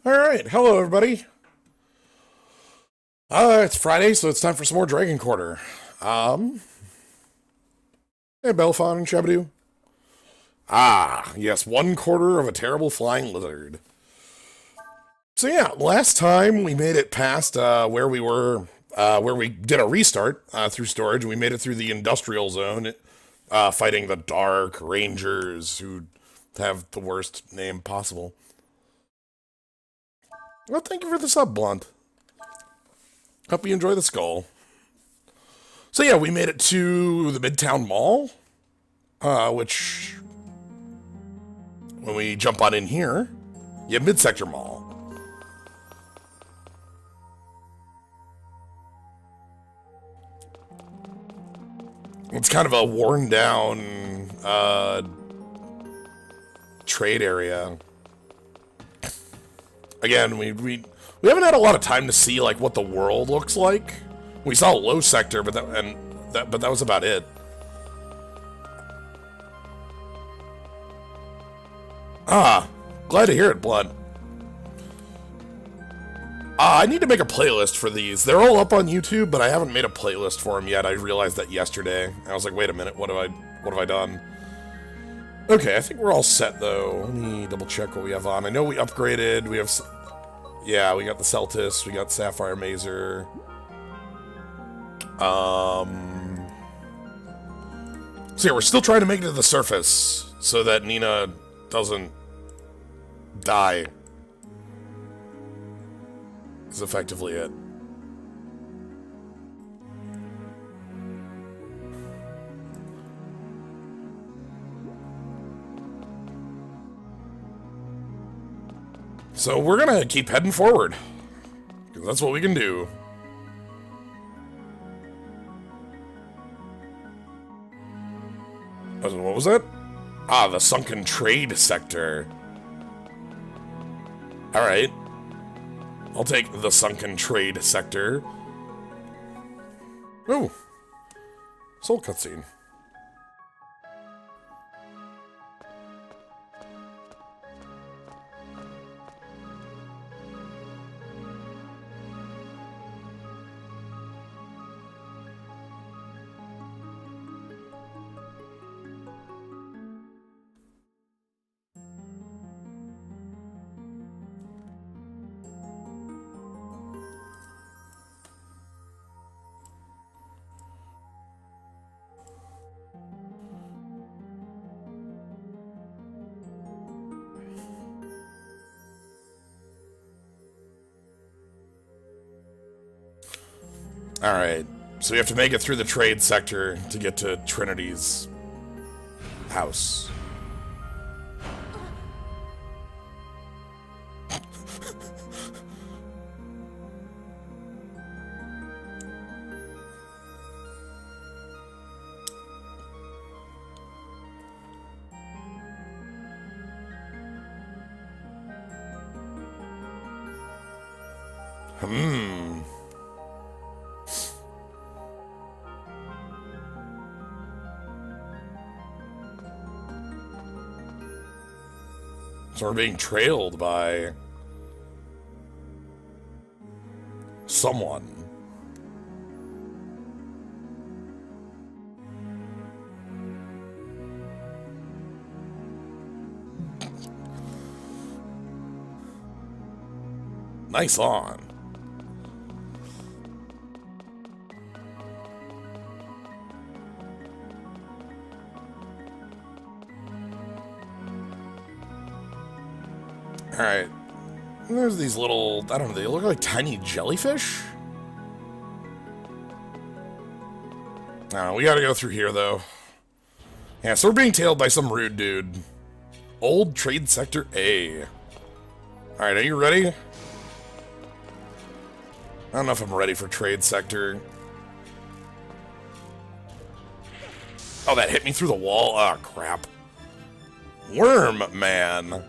Alright, hello everybody. It's Friday, so it's time for some more Dragon Quarter. Hey Belfon and Shabadoo. Ah, yes, 1/4 of a terrible flying lizard. So yeah, last time we made it past where we were, where we did a restart through storage. We made it through the industrial zone, fighting the Dark Rangers, who have the worst name possible. Well, thank you for the sub, Blunt. Hope you enjoy the skull. So yeah, we made it to the Midtown Mall, which, when we jump on in here, you have Mid-Sector Mall. It's kind of a worn down trade area. Again, we haven't had a lot of time to see like what the world looks like. We saw Low Sector, but that was about it. Ah, glad to hear it, Blood. I need to make a playlist for these. They're all up on YouTube, but I haven't made a playlist for them yet. I realized that yesterday. I was like, wait a minute, what have I done? Okay, I think we're all set though. Let me double check what we have on. I know we upgraded. We have, yeah, we got the Celtis. We got Sapphire Mazer. So yeah, we're still trying to make it to the surface so that Nina doesn't die. Is effectively it. So we're gonna keep heading forward, because that's what we can do. What was that? Ah, the sunken trade sector. Alright. I'll take the sunken trade sector. Ooh. Soul cutscene. Alright, so we have to make it through the trade sector to get to Trinity's house. So we're being trailed by someone. Nice on. Alright. There's these little, I don't know, they look like tiny jellyfish? We gotta go through here, though. Yeah, so we're being tailed by some rude dude. Old Trade Sector A. Alright, are you ready? I don't know if I'm ready for Trade Sector. Oh, that hit me through the wall? Oh, crap. Worm Man.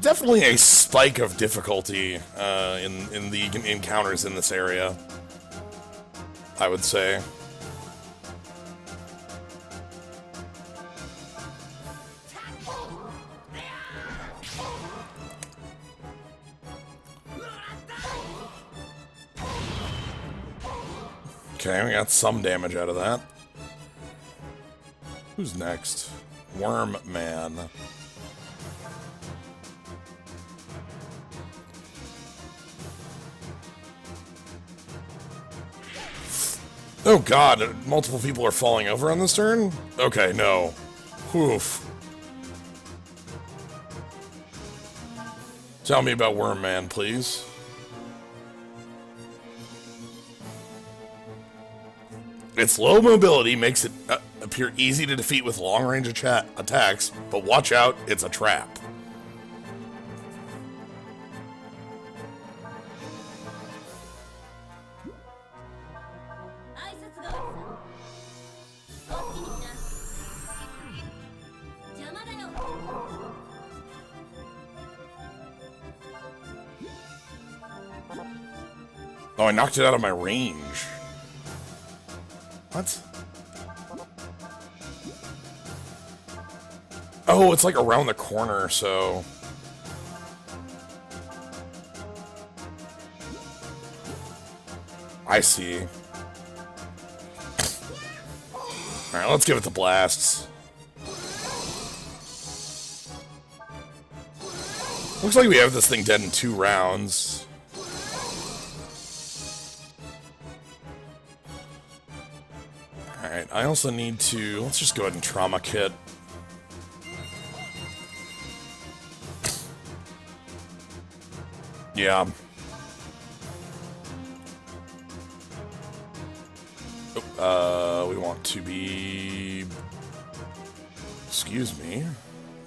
definitely a spike of difficulty in the encounters in this area, I would say. Okay, we got some damage out of that. Who's next? Worm Man. Oh god, multiple people are falling over on this turn? Okay, no. Oof. Tell me about Worm Man, please. Its low mobility makes it appear easy to defeat with long-range attacks, but watch out, it's a trap. Oh, I knocked it out of my range. What? Oh, it's like around the corner, so... I see. Alright, let's give it the blasts. Looks like we have this thing dead in 2 rounds. Alright, I also need to... Let's just go ahead and trauma kit. Yeah. We want to be... Excuse me.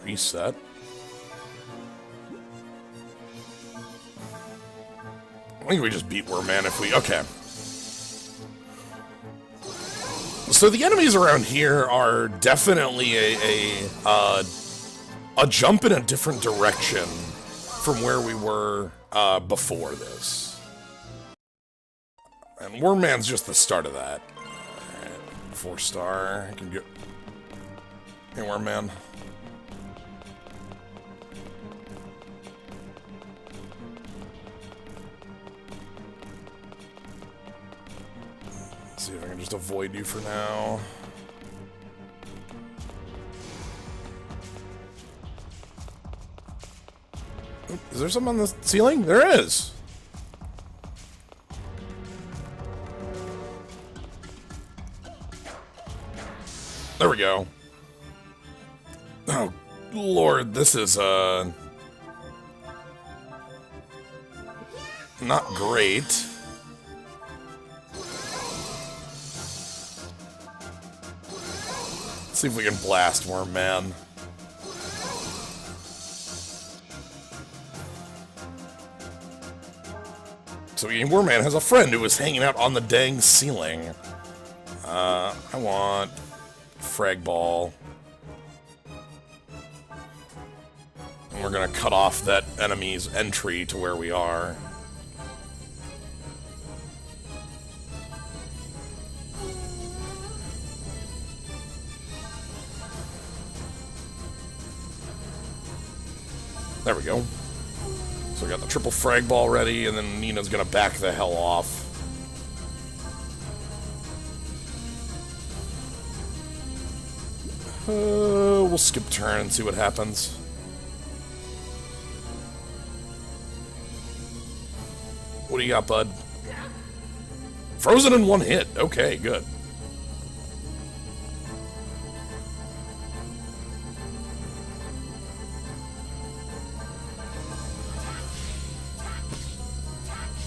Reset. I think we just beat Wormman if we... Okay. So the enemies around here are definitely a jump in a different direction from where we were before this. And Wormman's just the start of that. Alright, 4-star. I can get... Hey, Wormman. See if I can just avoid you for now. Oop, is there something on the ceiling? There is! There we go. Oh, Lord, this is, not great. Let's see if we can blast Wormman. So Wormman has a friend who was hanging out on the dang ceiling. I want Frag Ball. And we're gonna cut off that enemy's entry to where we are. There we go. So we got the triple frag ball ready, and then Nina's gonna back the hell off. We'll skip turn and see what happens. What do you got, bud? Frozen in 1 hit. Okay, good.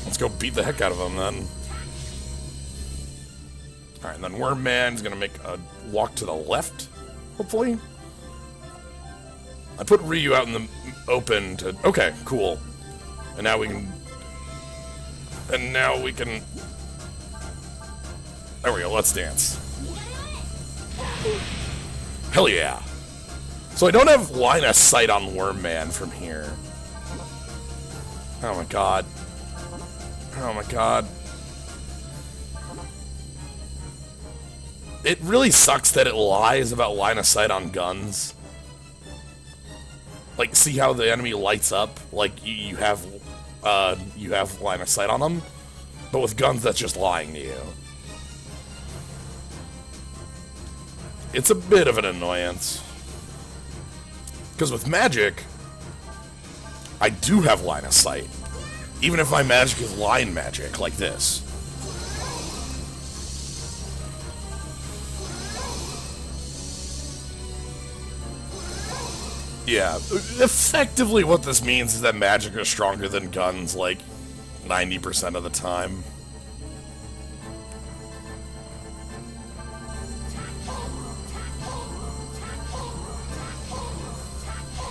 Let's go beat the heck out of him, then. Alright, and then Wormman's gonna make a walk to the left, hopefully. I put Ryu out in the open to... Okay, cool. And now we can... And now we can... There we go, let's dance. Hell yeah. So I don't have line of sight on Wormman from here. Oh my god. Oh my god. It really sucks that it lies about line of sight on guns. Like, see how the enemy lights up? Like, you have line of sight on them? But with guns, that's just lying to you. It's a bit of an annoyance. Because with magic, I do have line of sight. Even if my magic is line magic, like this. Yeah, effectively what this means is that magic is stronger than guns, like, 90% of the time.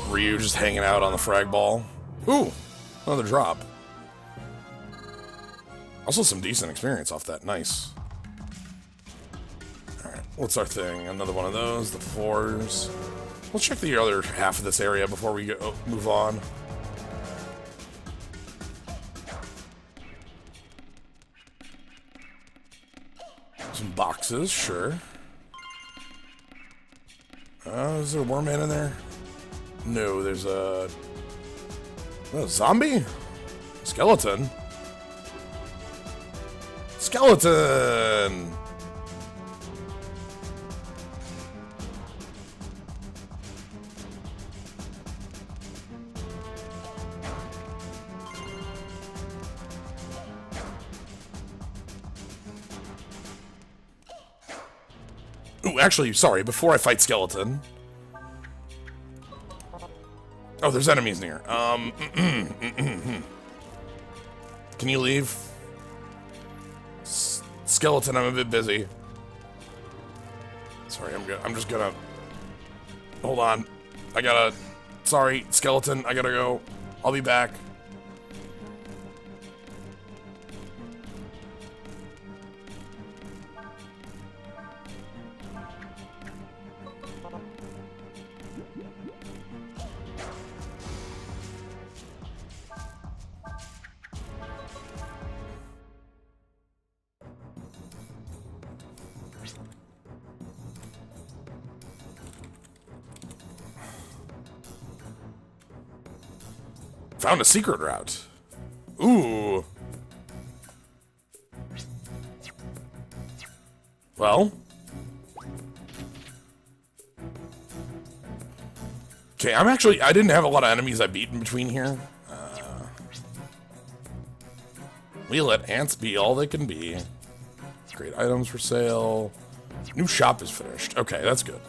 Ryu just hanging out on the frag ball. Ooh, another drop. Also some decent experience off that, nice. Alright, what's our thing? Another one of those, the 4s. Let's check the other half of this area before we move on. Some boxes, sure. Is there a war man in there? No, there's a zombie? Skeleton? Skeleton! Ooh, actually, sorry, before I fight Skeleton. Oh, there's enemies near. Can you leave? Skeleton, I'm a bit busy. Sorry, I'm just gonna... Hold on. Sorry, Skeleton, I gotta go. I'll be back. Found a secret route. Ooh. Well. Okay, I didn't have a lot of enemies I beat in between here. We let ants be all they can be. Great items for sale. New shop is finished. Okay, that's good.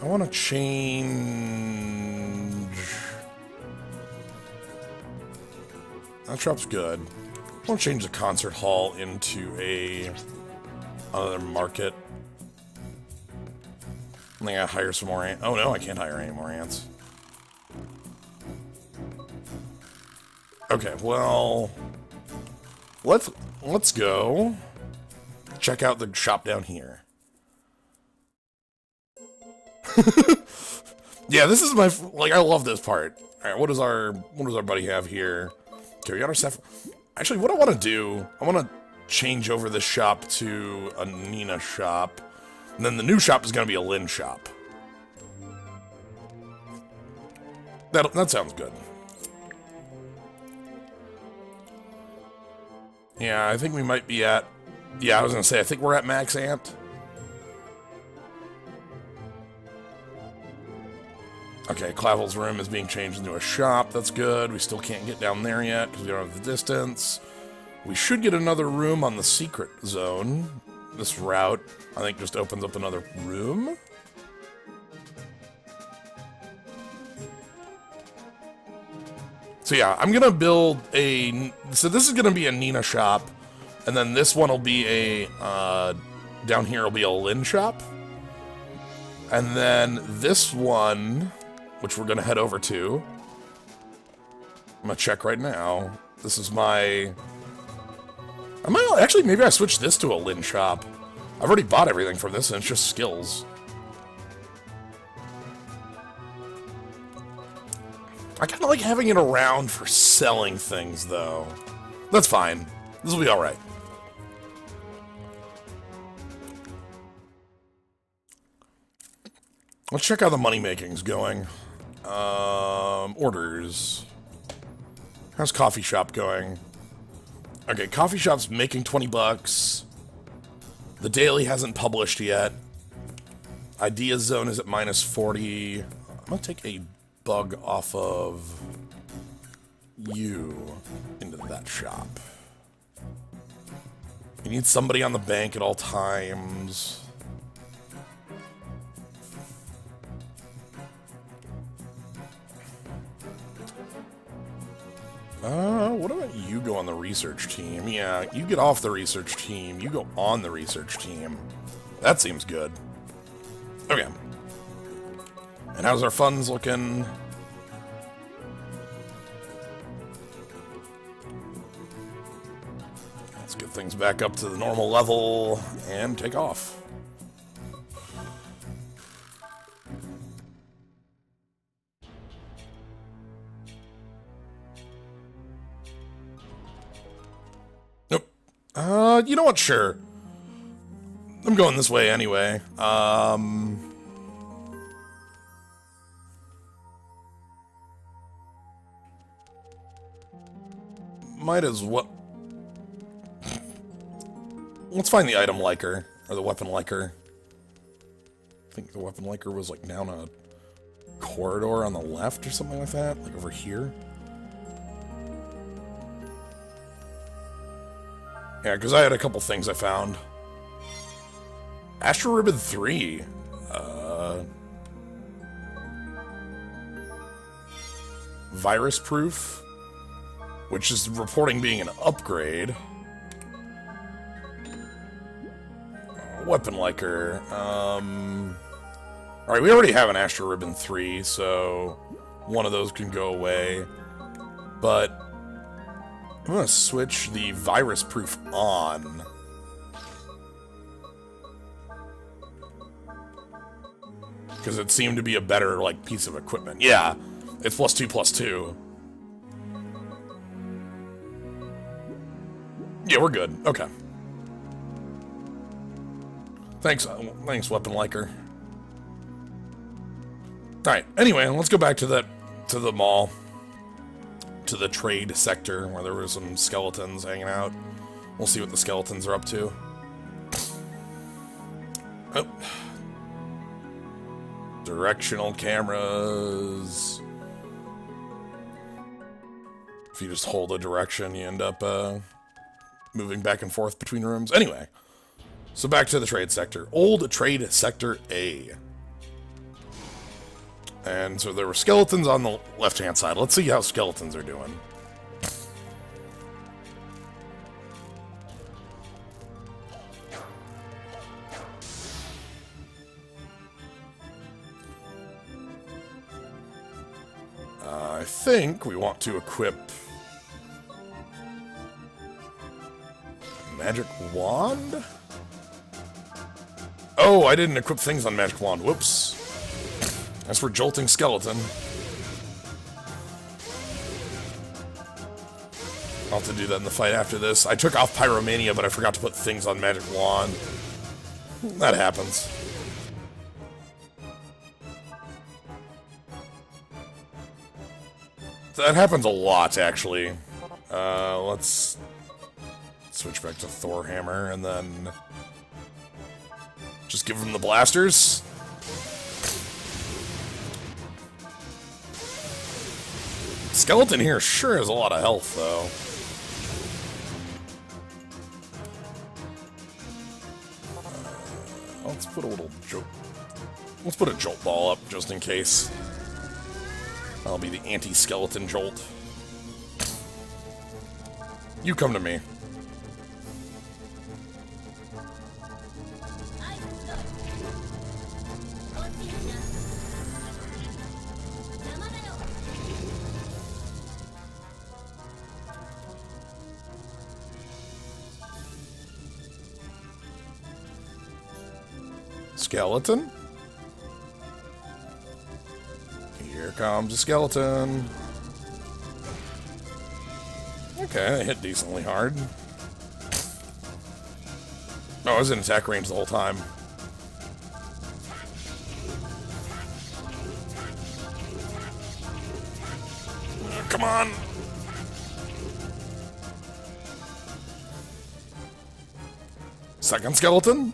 I want to change... That shop's good. I want to change the concert hall into another market. I think I hire some more ants. Oh no, I can't hire any more ants. Okay, well... Let's go check out the shop down here. Yeah, this is my I love this part. All right, what does our buddy have here? Okay, we got our stuff. Actually, what I want to do, I want to change over this shop to a Nina shop, and then the new shop is going to be a Lynn shop. That sounds good. Yeah, I think we might be at. Yeah, I was gonna say I think we're at max ant. Okay, Clavel's room is being changed into a shop. That's good. We still can't get down there yet because we don't have the distance. We should get another room on the secret zone. This route, I think, just opens up another room. So yeah, I'm gonna build a... So this is gonna be a Nina shop. And then this one will be a... down here will be a Lynn shop. And then this one... which we're going to head over to. I'm going to check right now. This is my... Actually, maybe I switched this to a Lynn shop. I've already bought everything from this, and it's just skills. I kind of like having it around for selling things, though. That's fine. This will be alright. Let's check how the money making's going. Orders. How's coffee shop going? Okay, coffee shop's making 20 bucks. The daily hasn't published yet. Idea zone is at minus 40. I'm gonna take a bug off of you into that shop. You need somebody on the bank at all times. What about you go on the research team? Yeah, you get off the research team. You go on the research team. That seems good. Okay. And how's our funds looking? Let's get things back up to the normal level and take off. Nope. You know what? Sure. I'm going this way anyway. Might as well. Let's find the item liker, or the weapon liker. I think the weapon liker was like down a corridor on the left or something like that, like over here. Yeah, because I had a couple things I found. Astro Ribbon 3. Virus proof, which is reporting being an upgrade. Weapon liker. Alright, we already have an Astro Ribbon 3, so one of those can go away. But I'm gonna switch the virus proof on. Because it seemed to be a better, like, piece of equipment. Yeah, it's +2/+2. Yeah, we're good. Okay. Thanks, weapon liker. Alright, anyway, let's go back to the mall. To the trade sector, where there were some skeletons hanging out. We'll see what the skeletons are up to. Oh. Directional cameras. If you just hold a direction, you end up moving back and forth between rooms. Anyway, so back to the trade sector. Old Trade Sector A. And so there were skeletons on the left-hand side. Let's see how skeletons are doing. I think we want to equip Magic Wand? Oh, I didn't equip things on Magic Wand. Whoops. As for Jolting Skeleton, I'll have to do that in the fight after this. I took off Pyromania, but I forgot to put things on Magic Wand. That happens. That happens a lot, actually. Let's switch back to Thor Hammer, and then just give him the blasters. Skeleton here sure has a lot of health, though. Let's put a little jolt. Let's put a jolt ball up just in case. That'll be the anti-skeleton jolt. You come to me. Skeleton? Here comes a skeleton. Okay, they hit decently hard. Oh, I was in attack range the whole time. Come on! Second skeleton?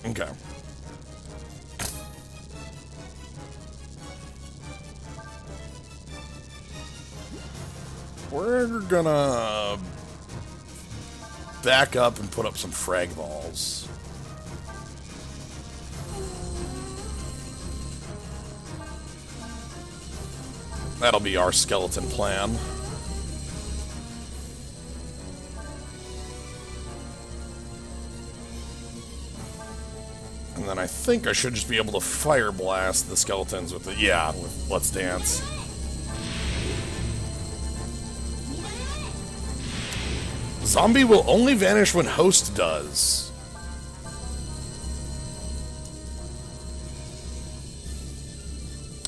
Okay. We're gonna back up and put up some frag balls. That'll be our skeleton plan. And then I think I should just be able to fire blast the skeletons with the... Yeah, with Let's Dance. Zombie will only vanish when host does.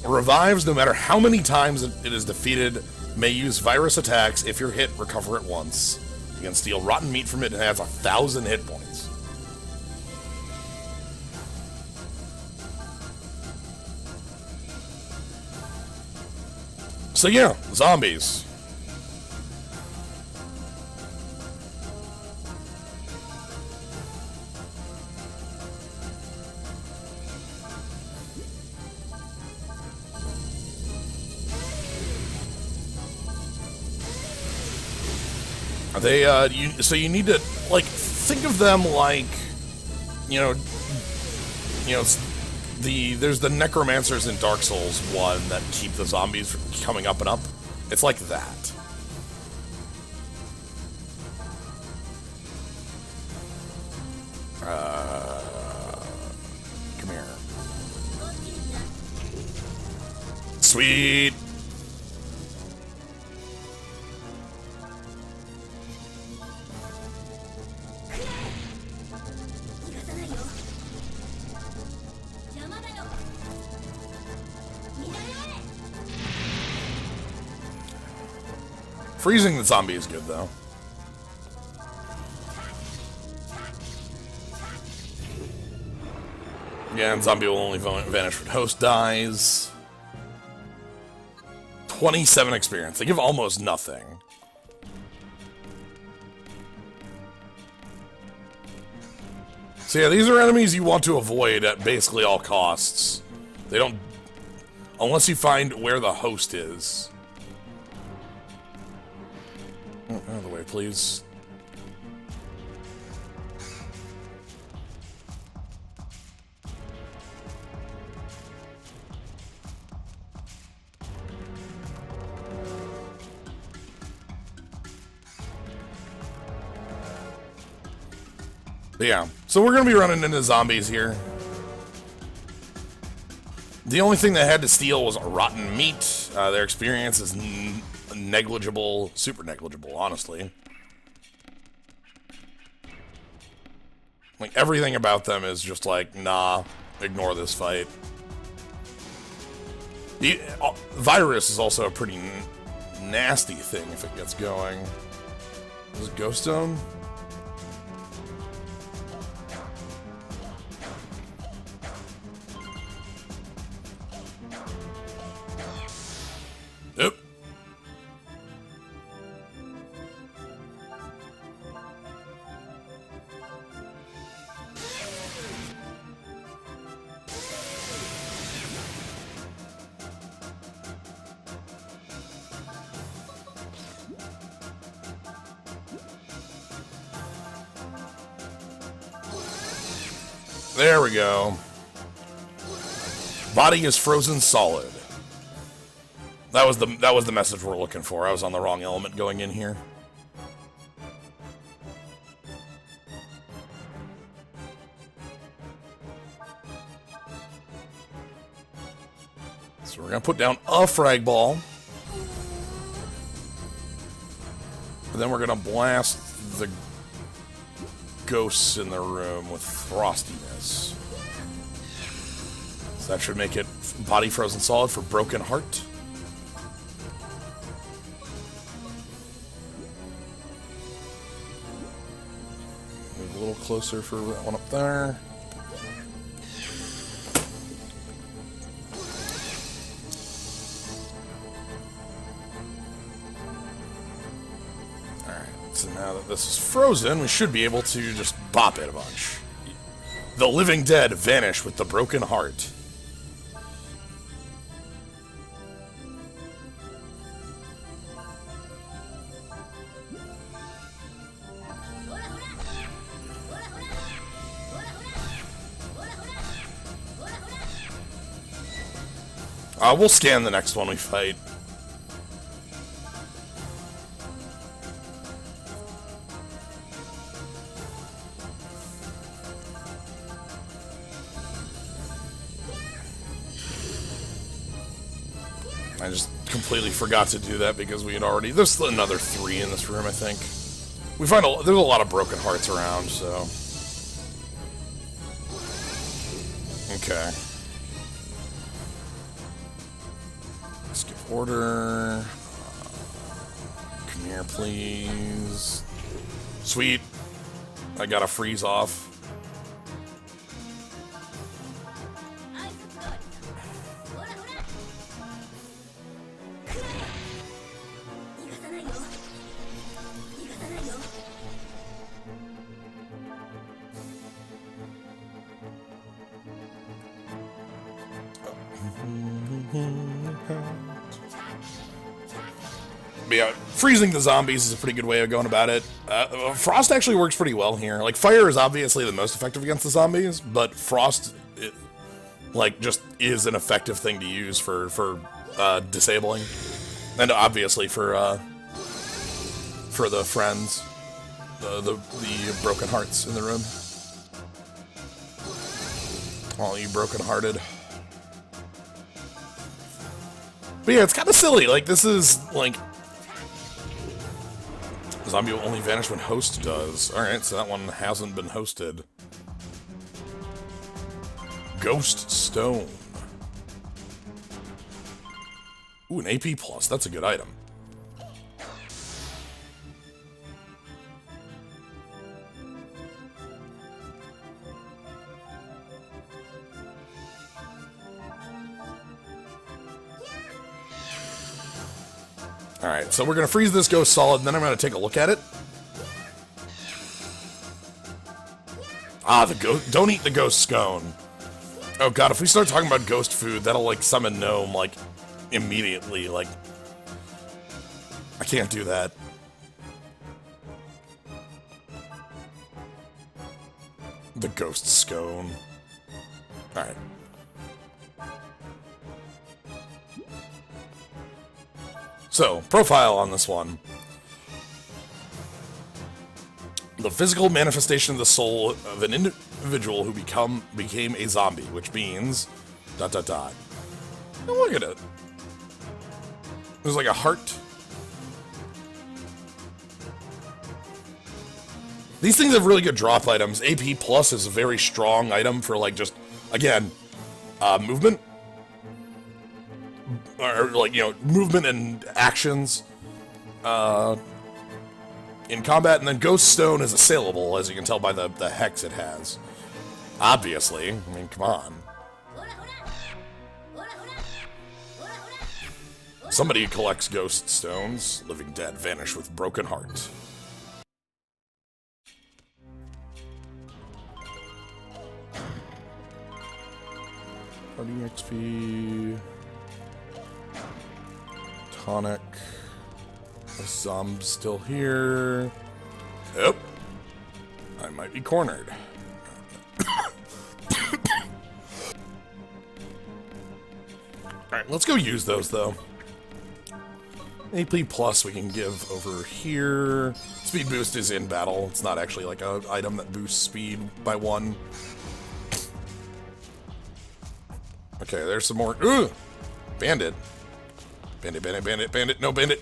Revives no matter how many times it is defeated. May use virus attacks. If you're hit, recover it once. You can steal rotten meat from it and it has 1,000 hit points. So yeah, zombies. Are they, so you need to, like, think of them like, there's the necromancers in Dark Souls 1 that keep the zombies from coming up and up. It's like that. Come here. Sweet. Freezing the zombie is good, though. Yeah, and zombie will only vanish when host dies. 27 experience. They give almost nothing. So yeah, these are enemies you want to avoid at basically all costs. They don't... Unless you find where the host is. Oh, out of the way, please. But yeah, so we're going to be running into zombies here. The only thing they had to steal was rotten meat. Their experience is negligible, super negligible, honestly. Like, everything about them is just like, nah, ignore this fight. The virus is also a pretty nasty thing if it gets going. Is it Ghost Stone? Yep. There we go. Body is frozen solid. That was the message we're looking for. I was on the wrong element going in here. So we're gonna put down a frag ball. And then we're gonna blast the ghosts in the room with frostiness. So that should make it body frozen solid for Broken Heart. Move a little closer for that one up there. So now that this is frozen, we should be able to just bop it a bunch. The living dead vanish with the broken heart. We'll scan the next one we fight. I just completely forgot to do that because we had already... There's another 3 in this room, I think. We find there's a lot of broken hearts around, so... Okay. Skip order. Come here, please. Sweet. I got a freeze off. But yeah, freezing the zombies is a pretty good way of going about it. Frost actually works pretty well here. Like, fire is obviously the most effective against the zombies, but frost, like, just is an effective thing to use for disabling. And obviously for the friends, the broken hearts in the room. All you broken-hearted. But yeah, it's kind of silly. Like, this is, like... Zombie will only vanish when host does. Alright, so that one hasn't been hosted. Ghost Stone. Ooh, an AP plus. That's a good item. Alright, so we're going to freeze this ghost solid, and then I'm going to take a look at it. Ah, the ghost. Don't eat the ghost scone. Oh god, if we start talking about ghost food, that'll, like, summon Gnome, like, immediately. Like, I can't do that. The ghost scone. Alright. So, profile on this one. The physical manifestation of the soul of an individual who became a zombie, which means... ... Oh, look at it. There's like a heart. These things have really good drop items. AP Plus is a very strong item for, like, just, again, movement. Or, like, you know, movement and actions in combat, and then Ghost Stone is assailable, as you can tell by the hex it has. Obviously. I mean, come on. Somebody collects Ghost Stones. Living dead vanish with broken heart. Party XP... Tonic. The zomb's still here. Yep. I might be cornered. Alright, let's go use those, though. AP Plus we can give over here. Speed boost is in battle. It's not actually like an item that boosts speed by 1. Okay, there's some more. Ugh! Bandit. Bandit, bandit, bandit, bandit. No, bandit.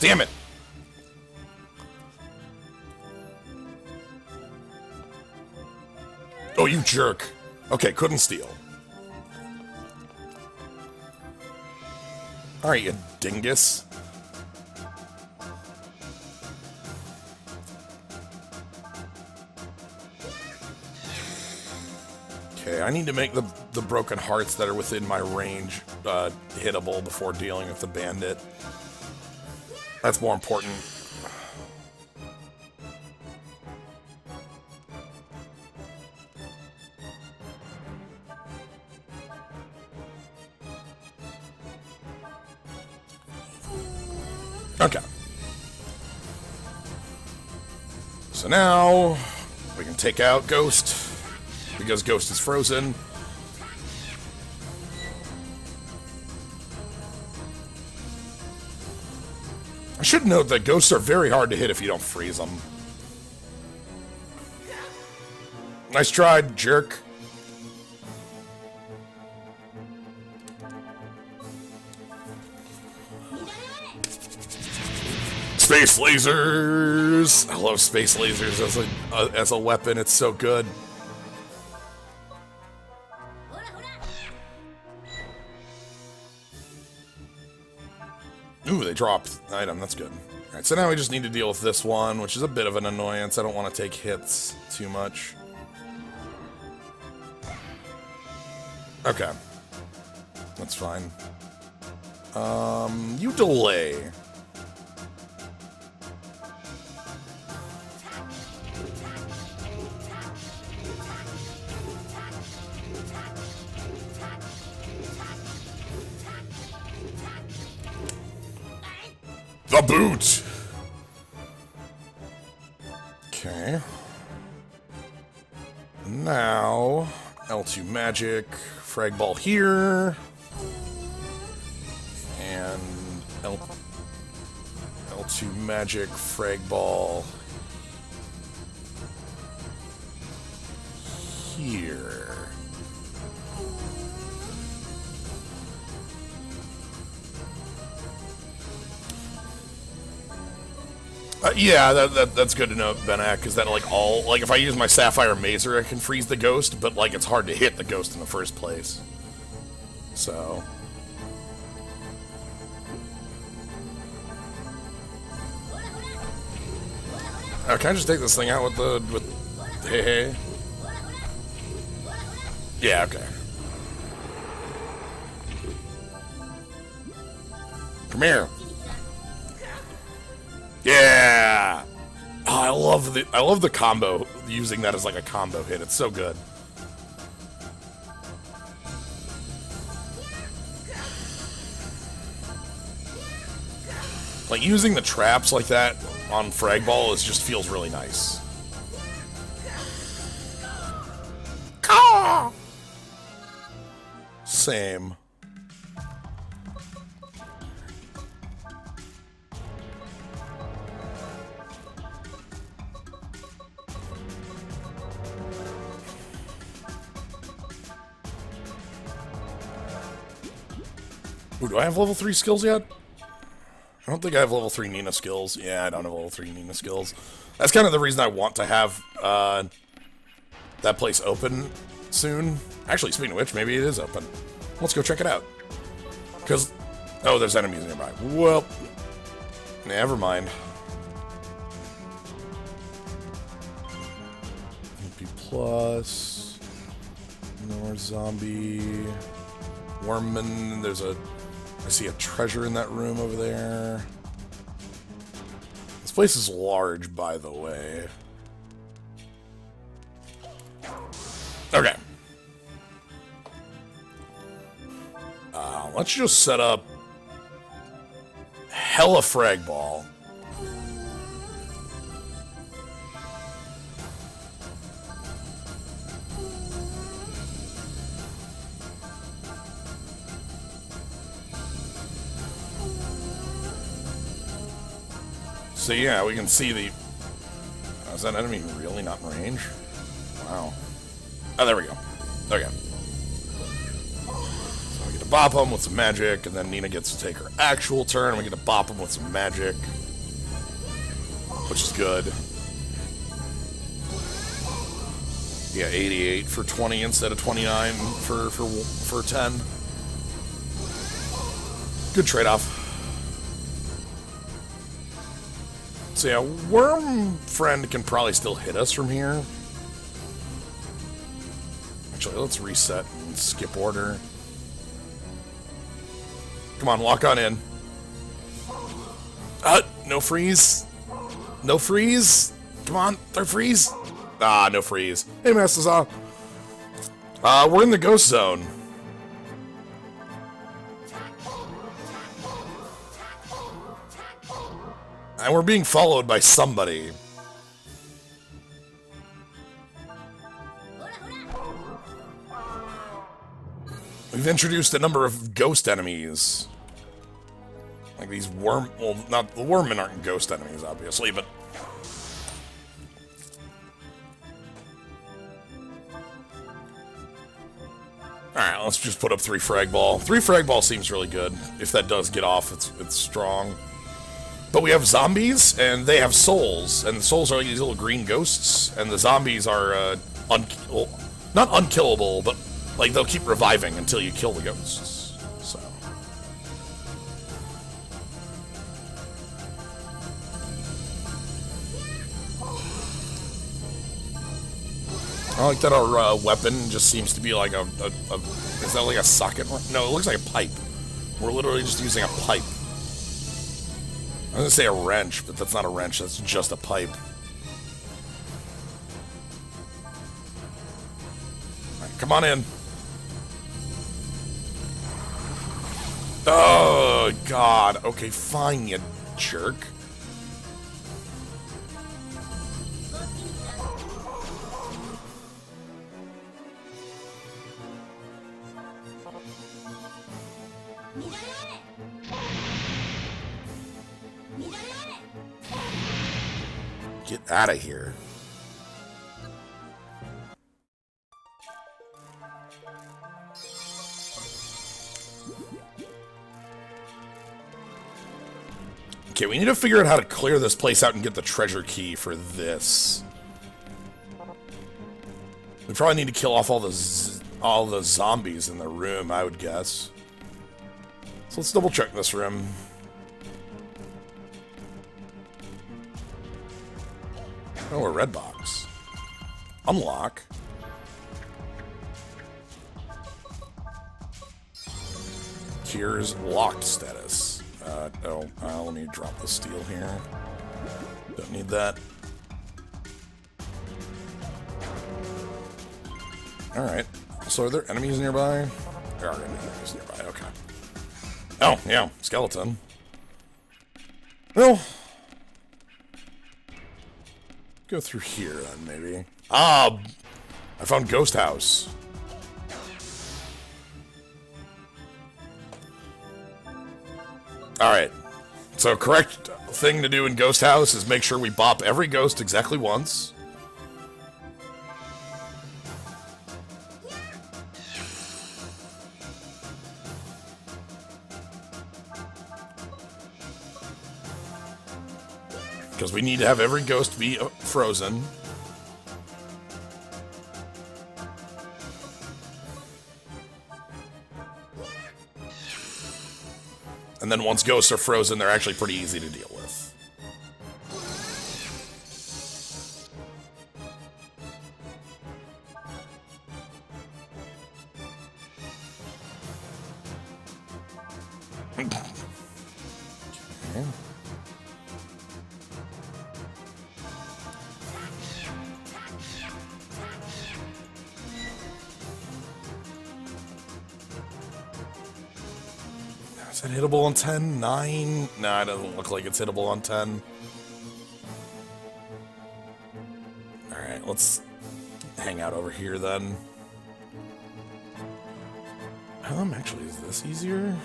Damn it! Oh, you jerk. Okay, couldn't steal. Alright, you dingus. Okay, I need to make the broken hearts that are within my range hittable before dealing with the bandit. That's more important. Okay. So now we can take out Ghost because Ghost is frozen. I should note that ghosts are very hard to hit if you don't freeze them. Nice try, jerk. Space lasers! I love space lasers as a weapon. It's so good. Ooh, they dropped an item. That's good. Alright, so now we just need to deal with this one, which is a bit of an annoyance. I don't want to take hits too much. Okay. That's fine. You delay. The boot! Okay. Now, L2 magic, frag ball here. And L2 magic, frag ball here. Yeah, that's good to know, Benak, because that, like, if I use my Sapphire Mazer, I can freeze the ghost, but, like, it's hard to hit the ghost in the first place. So... can I just take this thing out with hey? Yeah, okay. Come here. Yeah! Oh, I love the combo, using that as like a combo hit. It's so good. Like, using the traps like that on frag ball just feels really nice. Caw! Same. Ooh, do I have level 3 skills yet? I don't think I have level 3 Nina skills. Yeah, I don't have level 3 Nina skills. That's kind of the reason I want to have that place open soon. Actually, speaking of which, maybe it is open. Let's go check it out. Because, oh, there's enemies nearby. Well, never mind. MP plus, more zombie, Wormman. I see a treasure in that room over there. This place is large, by the way. Okay. Let's just set up hella frag ball. So yeah, we can see the... Oh, is that enemy really not in range? Wow. Oh, there we go. Okay. So we get to bop him with some magic, and then Nina gets to take her actual turn, and we get to bop him with some magic. Which is good. Yeah, 88 for 20 instead of 29 for 10. Good trade-off. So yeah, Worm Friend can probably still hit us from here. Actually, let's reset and skip order. Come on, walk on in. No freeze. No freeze. Come on, third freeze. Ah, no freeze. Hey, Master. We're in the ghost zone. And we're being followed by somebody. We've introduced a number of ghost enemies. Like these worm... Well, not... The wormmen aren't ghost enemies, obviously, but... Alright, let's just put up 3 frag ball. 3 frag ball seems really good. If that does get off, it's strong. But we have zombies, and they have souls. And the souls are like these little green ghosts. And the zombies are, well, not unkillable, but, like, they'll keep reviving until you kill the ghosts. So... I like that our weapon just seems to be like is that like a socket? No, it looks like a pipe. We're literally just using a pipe. I was gonna say a wrench, but that's not a wrench, that's just a pipe. Alright, come on in. Oh, God. Okay, fine, you jerk. Get out of here. Okay, we need to figure out how to clear this place out and get the treasure key for this. We probably need to kill off all the zombies in the room, I would guess. So let's double check this room. Oh, a red box. Unlock. Cures locked status. Let me drop the steel here. Don't need that. Alright. So are there enemies nearby? There are enemies nearby, okay. Oh, yeah, skeleton. Well... Go through here, then, maybe. Ah! I found Ghost House. Alright. So, correct thing to do in Ghost House is make sure we bop every ghost exactly once. Because we need to have every ghost be frozen. And then once ghosts are frozen, they're actually pretty easy to deal with. Okay. Is it hittable on 10? 9? Nah, it doesn't look like it's hittable on 10. Alright, let's hang out over here then. Actually, is this easier?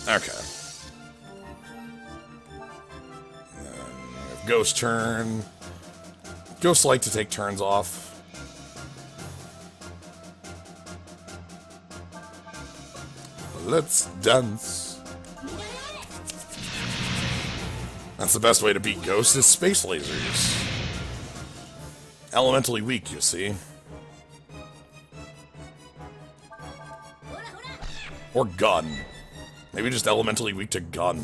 Okay. Ghost turn. Ghosts like to take turns off. Let's dance. That's the best way to beat ghosts is space lasers. Elementally weak, you see. Or gun. Maybe just elementally weak to gun.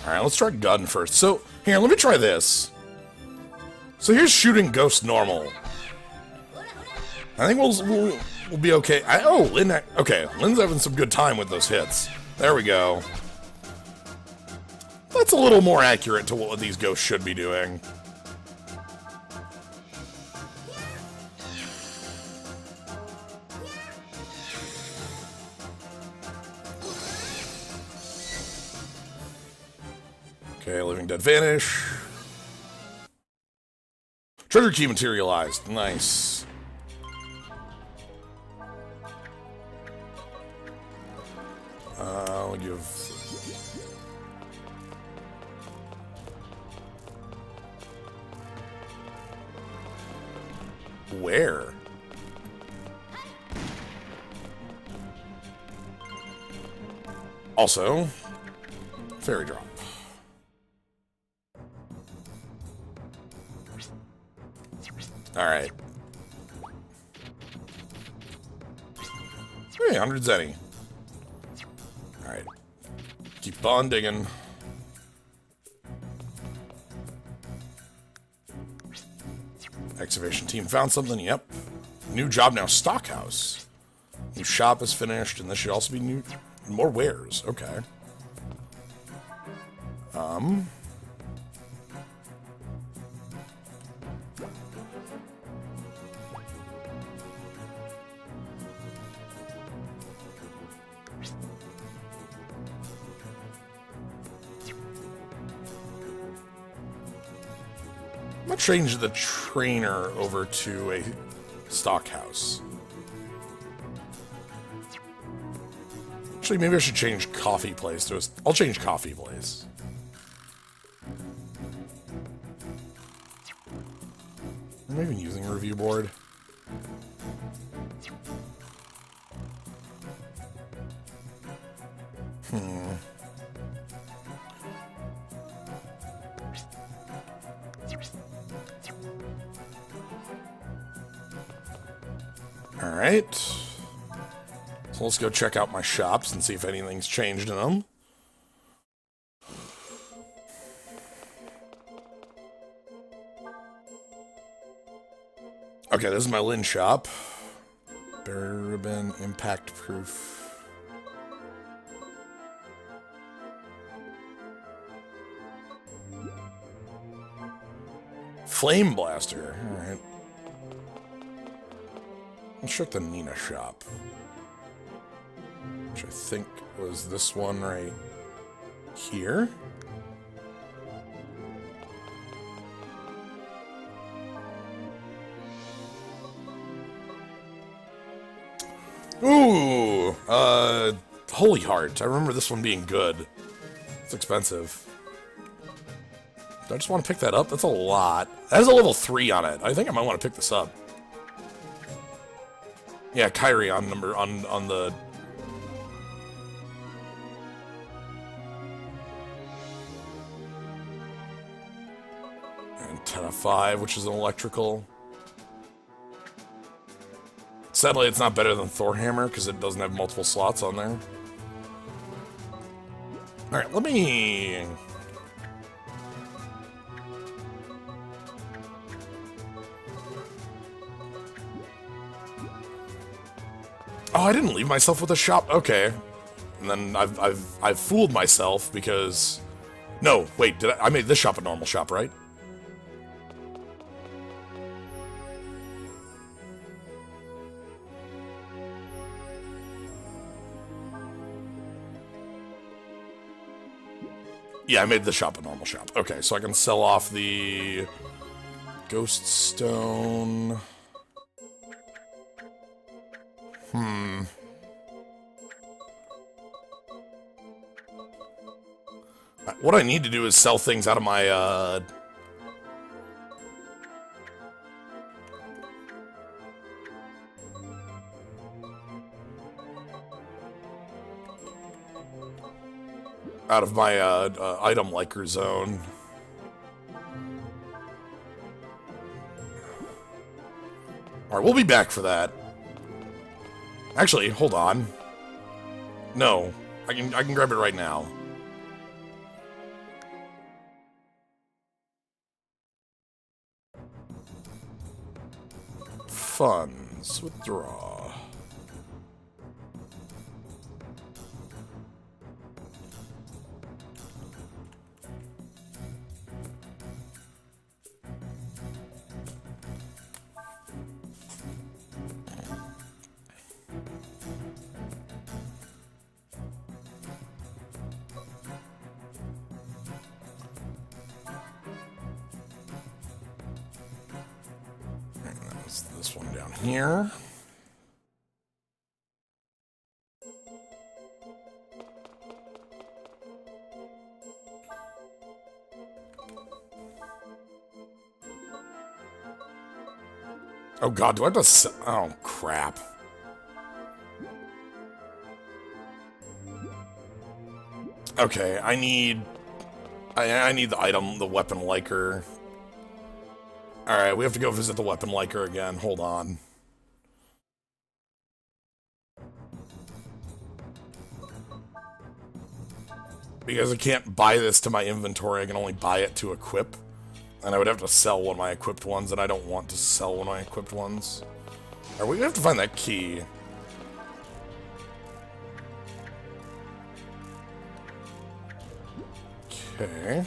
Alright, let's try gun first. So, here, let me try this. So here's shooting ghost normal. I think we'll be okay. Oh, Lynn, okay, Lynn's having some good time with those hits. There we go. That's a little more accurate to what these ghosts should be doing. Okay, Living Dead vanish. Treasure key materialized. Nice. I'll give... Where? Also, fairy drop. Alright. Hey, 100 zenny. Alright. Keep on digging. Excavation team found something, yep. New job now, stockhouse. New shop is finished, and this should also be new... More wares, okay. I'm gonna change the trainer over to a stockhouse. Actually, maybe I should change coffee place to a... I'll change coffee place. Am I even using a review board? Alright. So let's go check out my shops and see if anything's changed in them. Okay, this is my Lynn shop. Barrier ribbon, impact proof. Flame blaster, alright. Let's check the Nina shop. Which I think was this one right here. Ooh, Holy Heart. I remember this one being good. It's expensive. Do I just want to pick that up? That's a lot. That has a level 3 on it. I think I might want to pick this up. Yeah, Kyrie on number on the... Antenna 5, which is an electrical. Sadly, it's not better than Thorhammer, because it doesn't have multiple slots on there. Alright, let me... Oh, I didn't leave myself with a shop? Okay. And then I've fooled myself, because... No, wait, did I made this shop a normal shop, right? Yeah, I made the shop a normal shop. Okay, so I can sell off the ghost stone. What I need to do is sell things out of my, item liker zone. Alright, we'll be back for that. Actually, hold on. No, I can grab it right now. Funds, withdraw. This one down here. Oh god, do I have to oh crap. Okay, I need the item, the weapon liker. Alright, we have to go visit the weapon liker again. Hold on. Because I can't buy this to my inventory, I can only buy it to equip. And I would have to sell one of my equipped ones, and I don't want to sell one of my equipped ones. Alright, we have to find that key. Okay.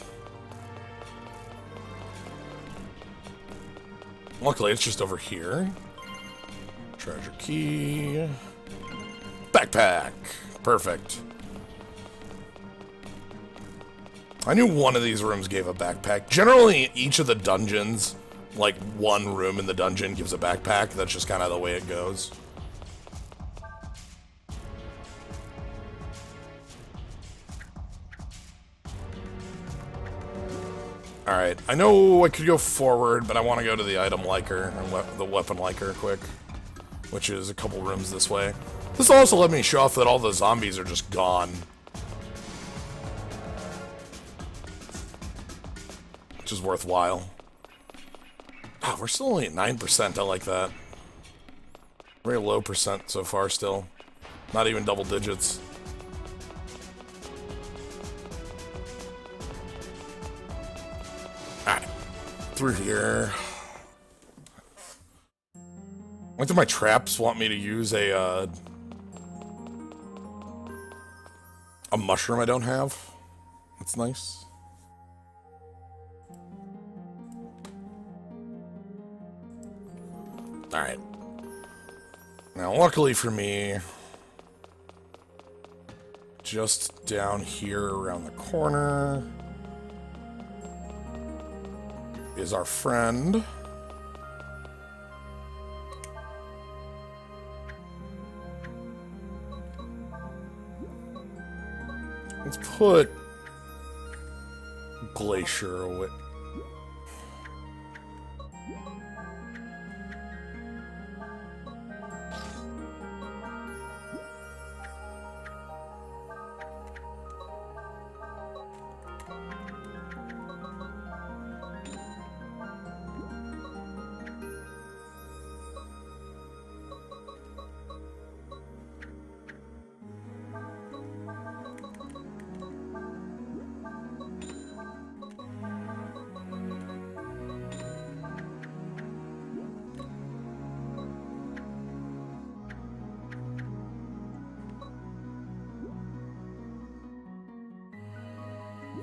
Luckily, it's just over here. Treasure key. Backpack. Perfect. I knew one of these rooms gave a backpack. Generally, each of the dungeons, like one room in the dungeon gives a backpack. That's just kind of the way it goes. Alright, I know I could go forward, but I want to go to the item liker, and the weapon liker quick, which is a couple rooms this way. This will also let me show off that all the zombies are just gone. Which is worthwhile. Oh, we're still only at 9%, I like that. Very low percent so far still. Not even double digits. Alright. Through here. Went through my traps want me to use a mushroom I don't have. That's nice. Alright. Now, luckily for me, just down here around the corner is our friend. Let's put Glacier away.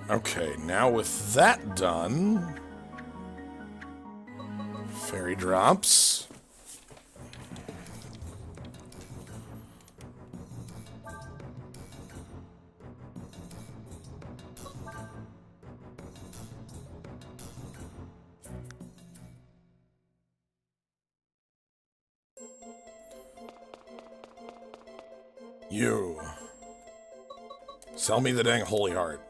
Okay, now with that done, fairy drops. You. Sell me the dang holy heart.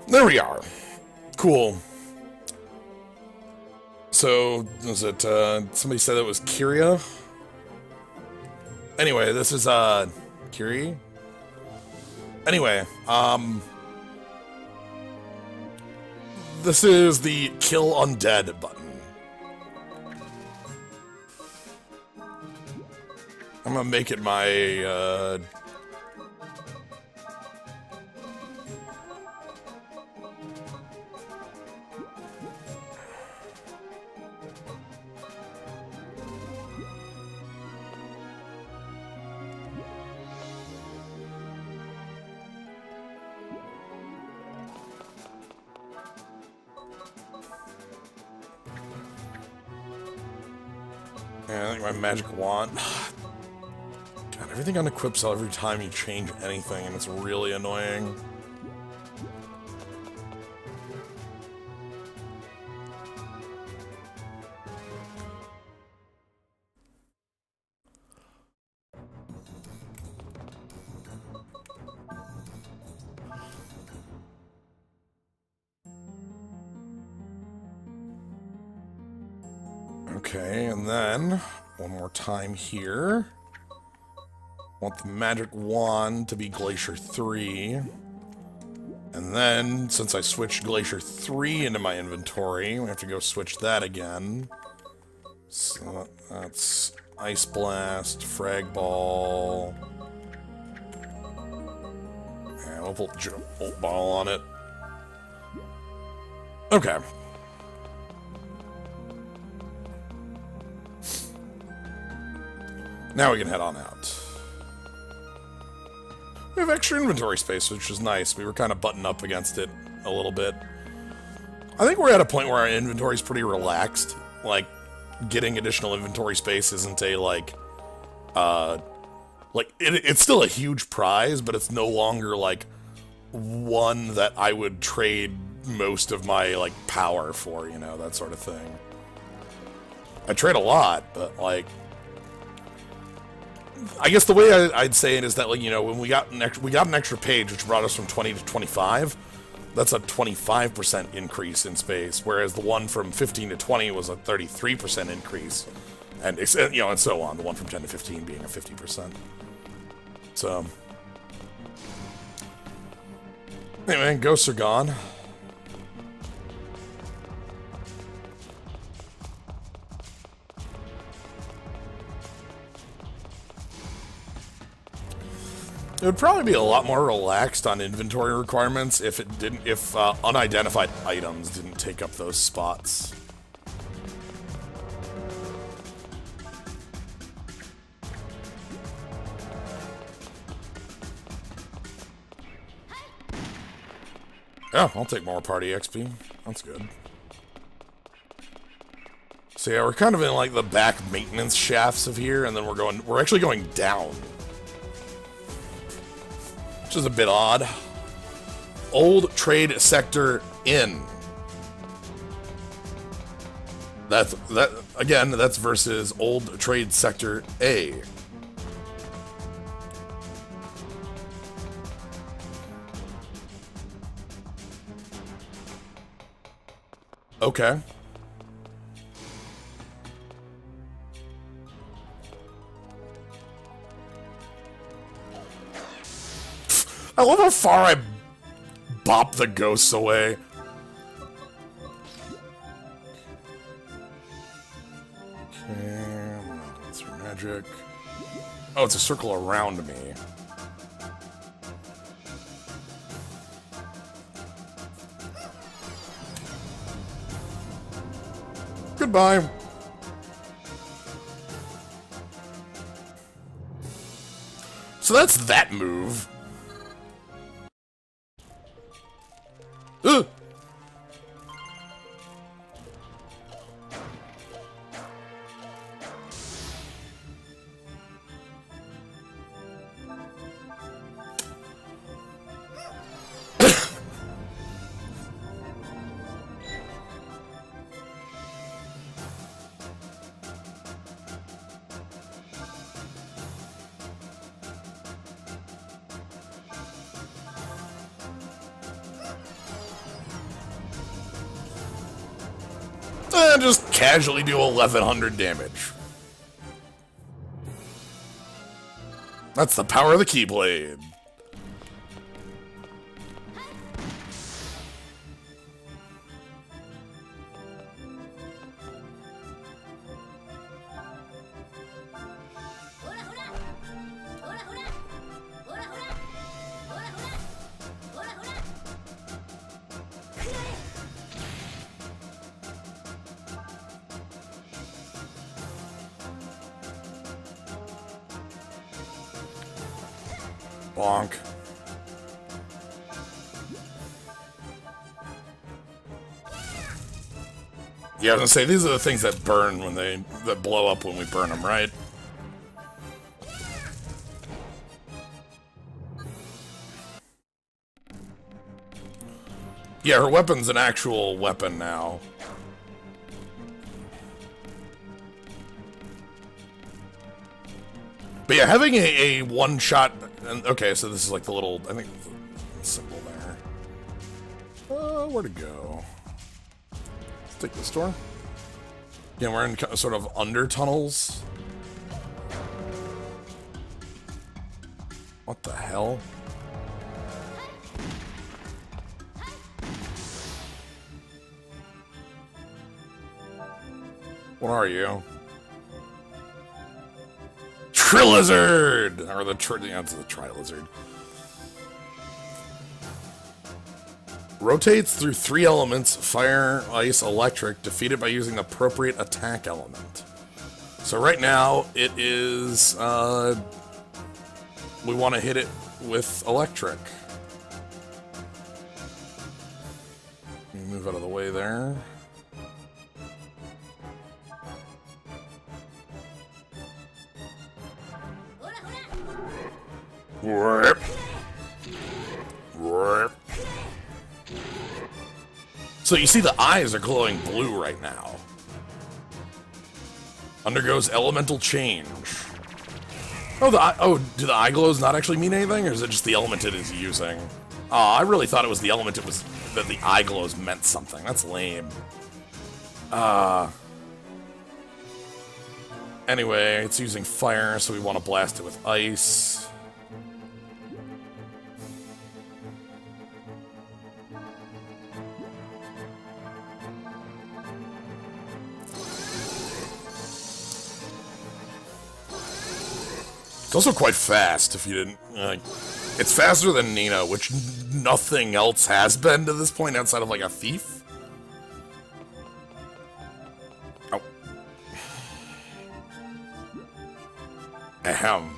There we are. Cool. So, was it, somebody said it was Kyria? Anyway, this is, Kiri? Anyway, this is the Kill Undead button. I'm gonna make it my, yeah, I think my magic wand. God, everything unequips every time you change anything, and it's really annoying. Okay, and then one more time here. Want the magic wand to be Glacier 3. And then, since I switched Glacier 3 into my inventory, we have to go switch that again. So that's Ice Blast, Frag Ball. And we'll put Jolt Ball on it. Okay. Now we can head on out. We have extra inventory space, which is nice. We were kind of buttoned up against it a little bit. I think we're at a point where our inventory is pretty relaxed. Like, getting additional inventory space isn't a, like, it's still a huge prize, but it's no longer, like, one that I would trade most of my, like, power for, you know, that sort of thing. I trade a lot, but, like, I guess the way I'd say it is that, like, you know, when we got an extra page, which brought us from 20 to 25, that's a 25% increase in space, whereas the one from 15 to 20 was a 33% increase, and you know, and so on. The one from 10 to 15 being a 50%. So, anyway, ghosts are gone. It would probably be a lot more relaxed on inventory requirements if unidentified items didn't take up those spots. Yeah, I'll take more party XP. That's good. So yeah, we're kind of in like the back maintenance shafts of here, and then we're actually going down. Which is a bit odd. Old Trade Sector Inn. That's versus Old Trade Sector A. Okay. I love how far I bop the ghosts away. Okay, that's your magic. Oh, it's a circle around me. Goodbye. So that's that move. Ugh. And just casually do 1100 damage. That's the power of the Keyblade. Bonk. Yeah, I was gonna say, these are the things that burn when that blow up when we burn them, right? Yeah, her weapon's an actual weapon now. But yeah, having a one-shot... Okay, so this is like the little... I think the symbol there. Where'd it go? Let's take this door. Yeah, we're in sort of under tunnels. What the hell? What are you? Trilizard! Or yeah, it's the Trilizard. Rotates through 3 elements, fire, ice, electric, defeated by using the appropriate attack element. So right now, it is, we want to hit it with electric. Move out of the way there. Warp. Warp. So you see the eyes are glowing blue right now. Undergoes elemental change. Oh, do the eye glows not actually mean anything, or is it just the element it is using? Oh, I really thought it was the element that the eye glows meant something. That's lame. Anyway, it's using fire, so we want to blast it with ice. It's also quite fast, if you didn't... it's faster than Nina, which nothing else has been to this point outside of, like, a thief. Oh. Ahem.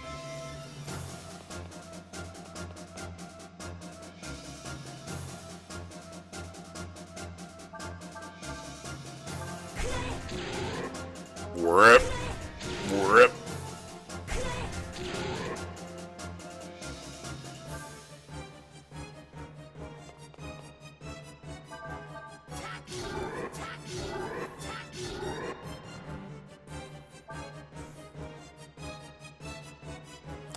Rip. Rip.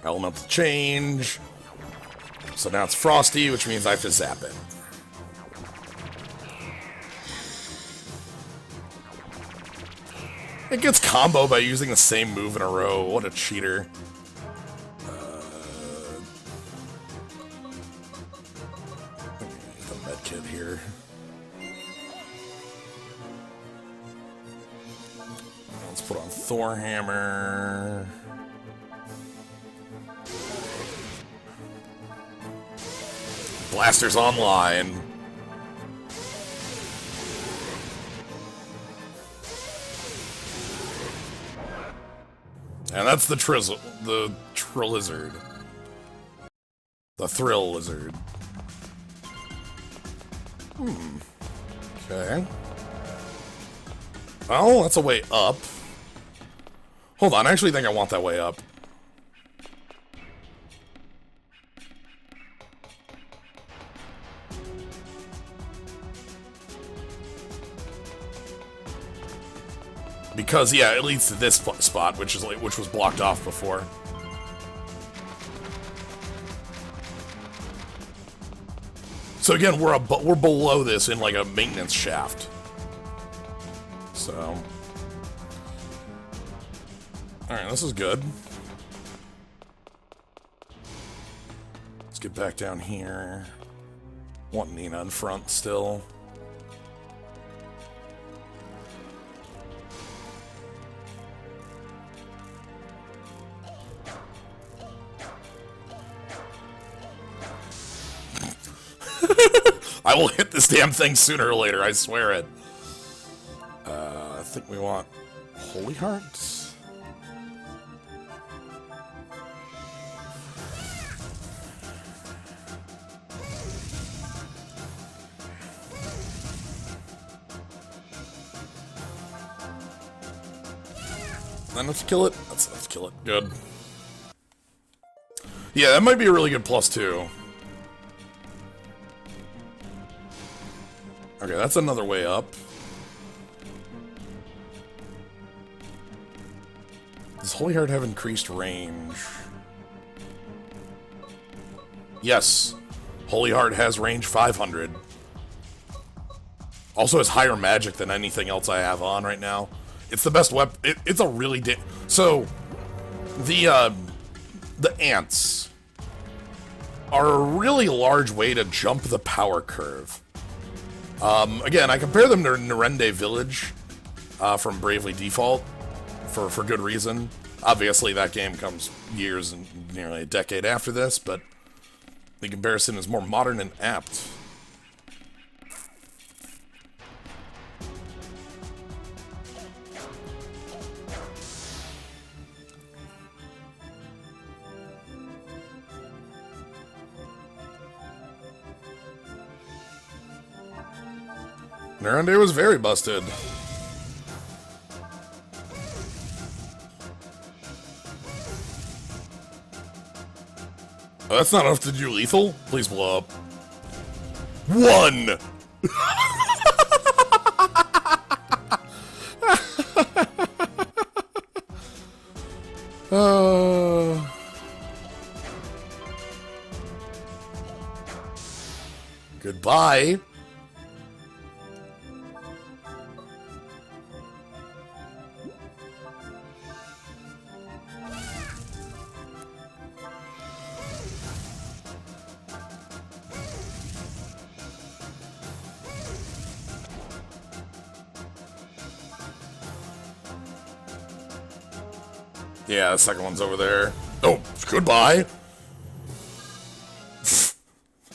Elemental change. So now it's Frosty, which means I have to zap it. It gets combo by using the same move in a row. What a cheater. The med kit here. Let's put on Thor Hammer. Blaster's online. And that's the Trilizard. The Thrill Lizard. Okay. Oh, that's a way up. Hold on, I actually think I want that way up. Because, yeah, it leads to this spot, which was blocked off before. So again, we're below this in like a maintenance shaft. so... Alright, this is good. Let's get back down here. Want Nina in front still. I will hit this damn thing sooner or later, I swear it. I think we want Holy Hearts. Enough to kill it? That's enough to kill it. Good. Yeah, that might be a really good +2. Okay, that's another way up. Does Holy Heart have increased range? Yes. Holy Heart has range 500. Also has higher magic than anything else I have on right now. It's the best weapon. It's a really so the ants are a really large way to jump the power curve. Again, I compare them to Nerende Village from Bravely Default for good reason. Obviously, that game comes years and nearly a decade after this, but the comparison is more modern and apt. Nerende was very busted. Oh, that's not enough to do lethal? Please blow up. 1! Goodbye. Yeah, the second one's over there. Oh, goodbye.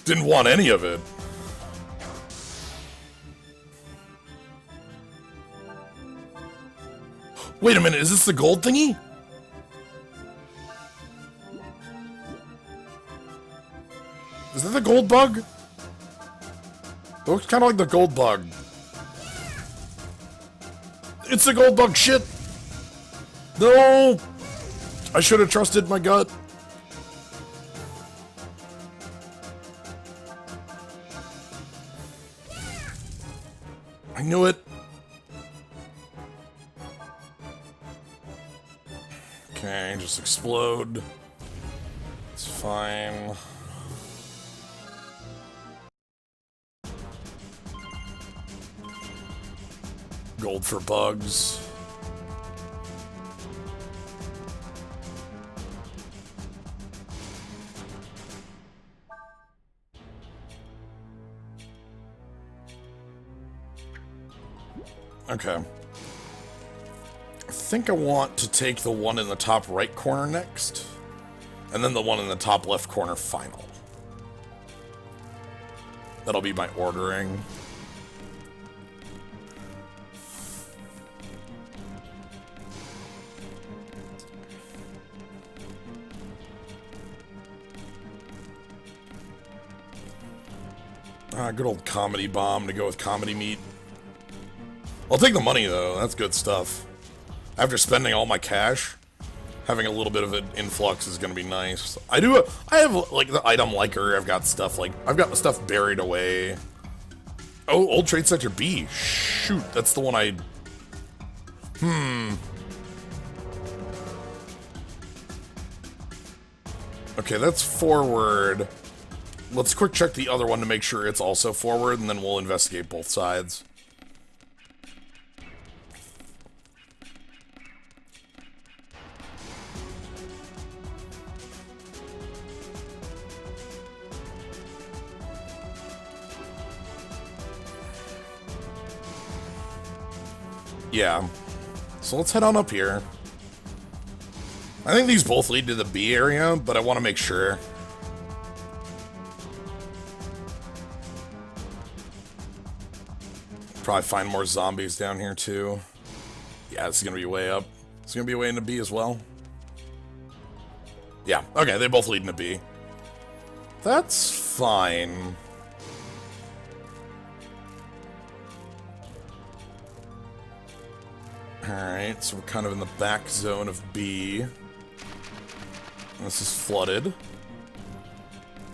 Didn't want any of it. Wait a minute, is this the gold thingy? Is that the gold bug? It looks kind of like the gold bug. It's the gold bug shit! No! I should have trusted my gut. I knew it. Okay, just explode. It's fine. Gold for bugs. Okay. I think I want to take the one in the top right corner next, and then the one in the top left corner final. That'll be my ordering. Good old comedy bomb to go with comedy meat. I'll take the money, though. That's good stuff. After spending all my cash, having a little bit of an influx is going to be nice. I have, like, the item liker. I've got stuff stuff buried away. Oh, Old Trade Sector B. Shoot, that's the one I... Okay, that's forward. Let's quick check the other one to make sure it's also forward, and then we'll investigate both sides. Yeah. So let's head on up here. I think these both lead to the B area, but I want to make sure. Probably find more zombies down here, too. Yeah, this is going to be way up. It's going to be way into B as well. Yeah, okay, they both lead into B. That's fine. Alright, so we're kind of in the back zone of B. This is flooded.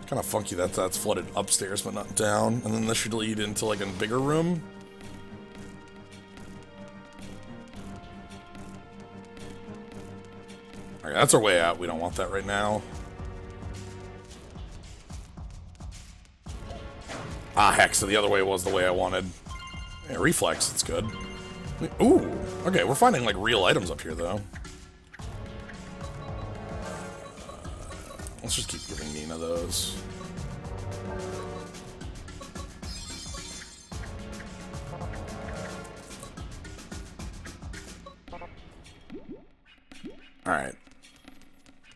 Kind of funky that that's flooded upstairs but not down. And then this should lead into like a bigger room. Alright, that's our way out. We don't want that right now. Ah, heck, so the other way was the way I wanted. Yeah, reflex, that's good. Ooh, okay, we're finding like real items up here though. Let's just keep giving Nina those. Alright.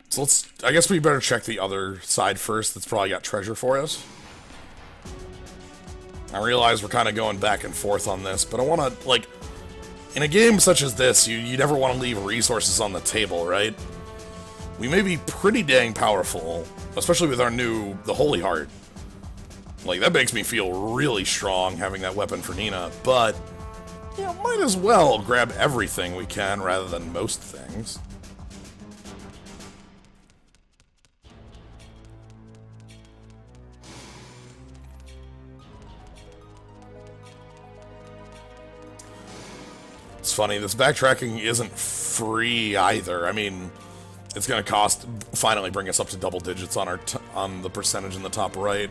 So I guess we better check the other side first. That's probably got treasure for us. I realize we're kind of going back and forth on this, but I want to, like, in a game such as this, you never want to leave resources on the table, right? We may be pretty dang powerful, especially with our the Holy Heart. Like, that makes me feel really strong having that weapon for Nina, but, you know, might as well grab everything we can rather than most things. It's funny, this backtracking isn't free either. I mean, it's going to cost, finally bring us up to double digits on on the percentage in the top right.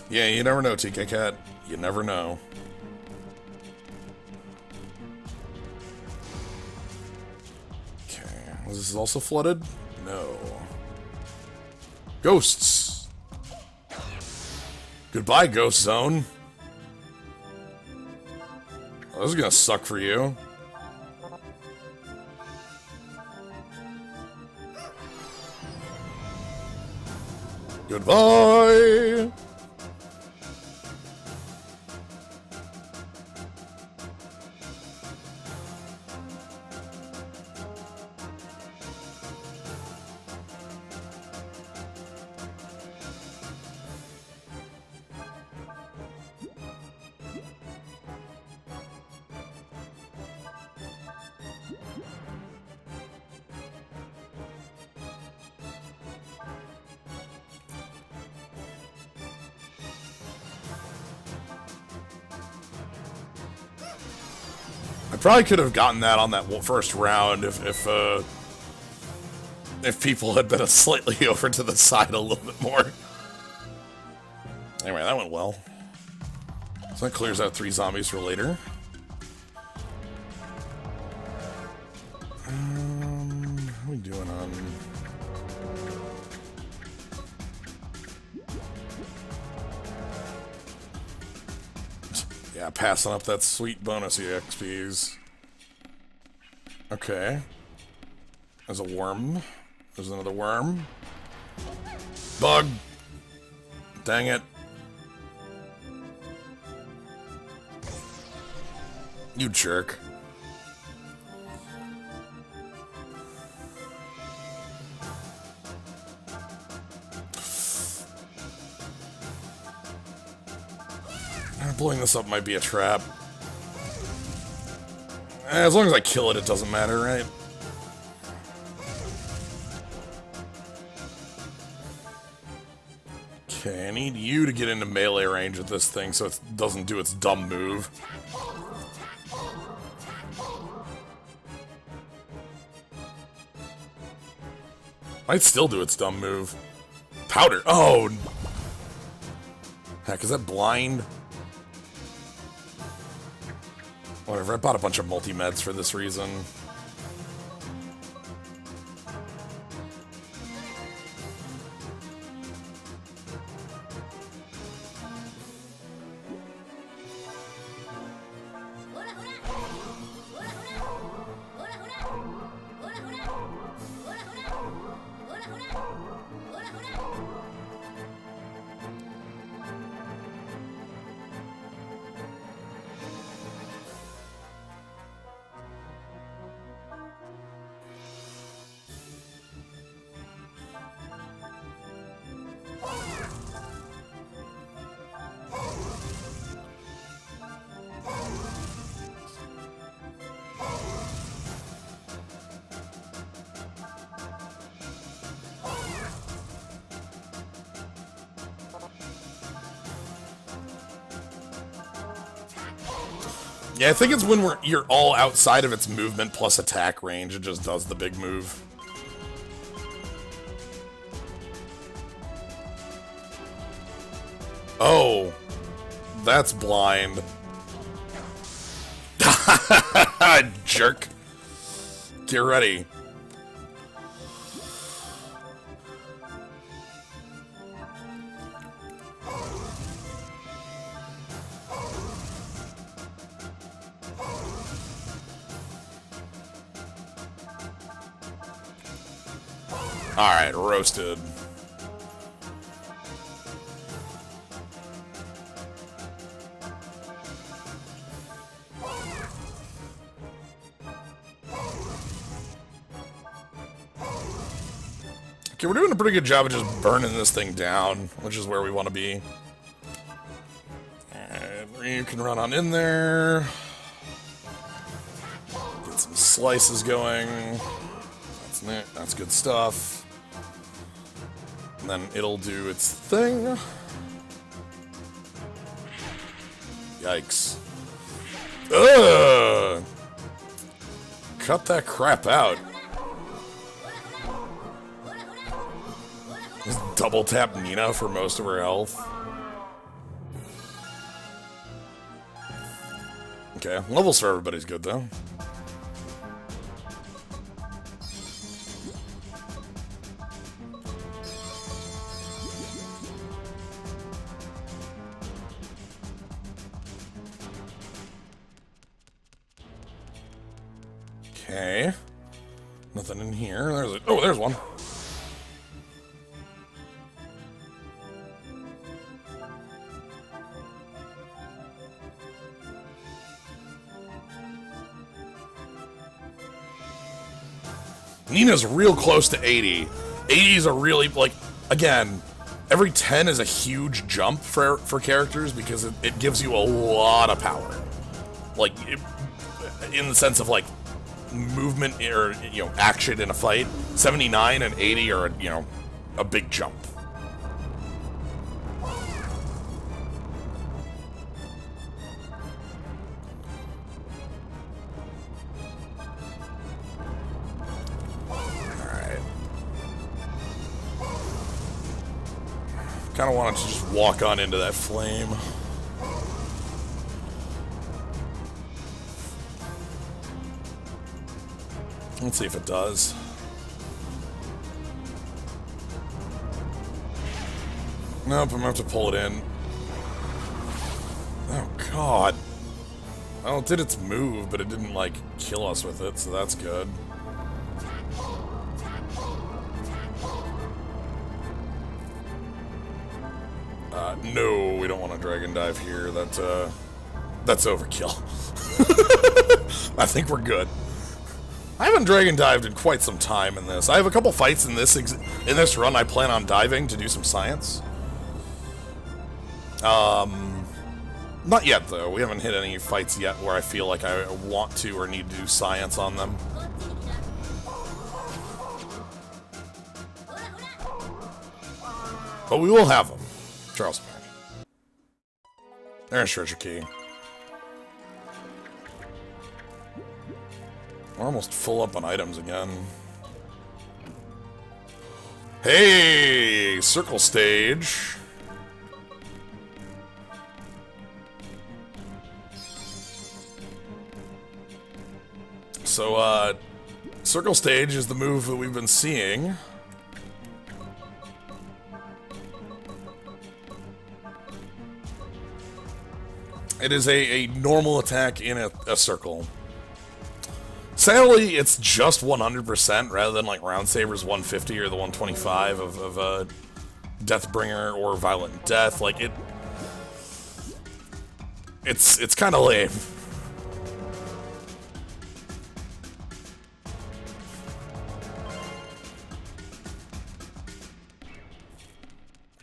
Yeah, you never know, TK Cat. You never know. This is also flooded? No. Ghosts! Goodbye, Ghost Zone. Oh, this is gonna suck for you. Goodbye! Probably could have gotten that on that first round if people had been slightly over to the side a little bit more. Anyway, that went well. So that clears out 3 zombies for later. How are we doing on... Yeah, passing up that sweet bonus EXPs. Okay. There's a worm. There's another worm. Bug! Dang it. You jerk. Blowing this up might be a trap. As long as I kill it, it doesn't matter, right? Okay, I need you to get into melee range with this thing so it doesn't do its dumb move. Might still do its dumb move. Powder! Oh! Heck, is that blind? Whatever, I bought a bunch of multi-meds for this reason. Yeah, I think it's when you're all outside of its movement plus attack range, it just does the big move. Oh, that's blind. Jerk. Get ready. Alright, roasted. Okay, we're doing a pretty good job of just burning this thing down, which is where we want to be. And you can run on in there. Get some slices going. That's it. That's good stuff. And then it'll do its thing. Yikes. Ugh! Cut that crap out. Just double tap Nina for most of her health. Okay, levels for everybody's good though. Okay. Nothing in here. There's one. Nina's real close to 80. 80 is a really, like, again, every 10 is a huge jump for characters because it gives you a lot of power. Like, in the sense of, like, movement or, you know, action in a fight. 79 and 80 are, you know, a big jump. Kind of wanted to just walk on into that flame. Let's see if it does. Nope, I'm gonna have to pull it in. Oh god. Well, it did its move, but it didn't, like, kill us with it, so that's good. No, we don't want to dragon dive here. That's overkill. I think we're good. I haven't dragon dived in quite some time in this. I have a couple fights in this run. I plan on diving to do some science. Not yet though. We haven't hit any fights yet where I feel like I want to or need to do science on them. But we will have them. Charles. There's treasure key. We're almost full up on items again. Hey! Circle stage. So, circle stage is the move that we've been seeing. It is a normal attack in a circle. Sadly, it's just 100% rather than like Round Saber's 150 or the 125 of Deathbringer or Violent Death. Like it's kind of lame.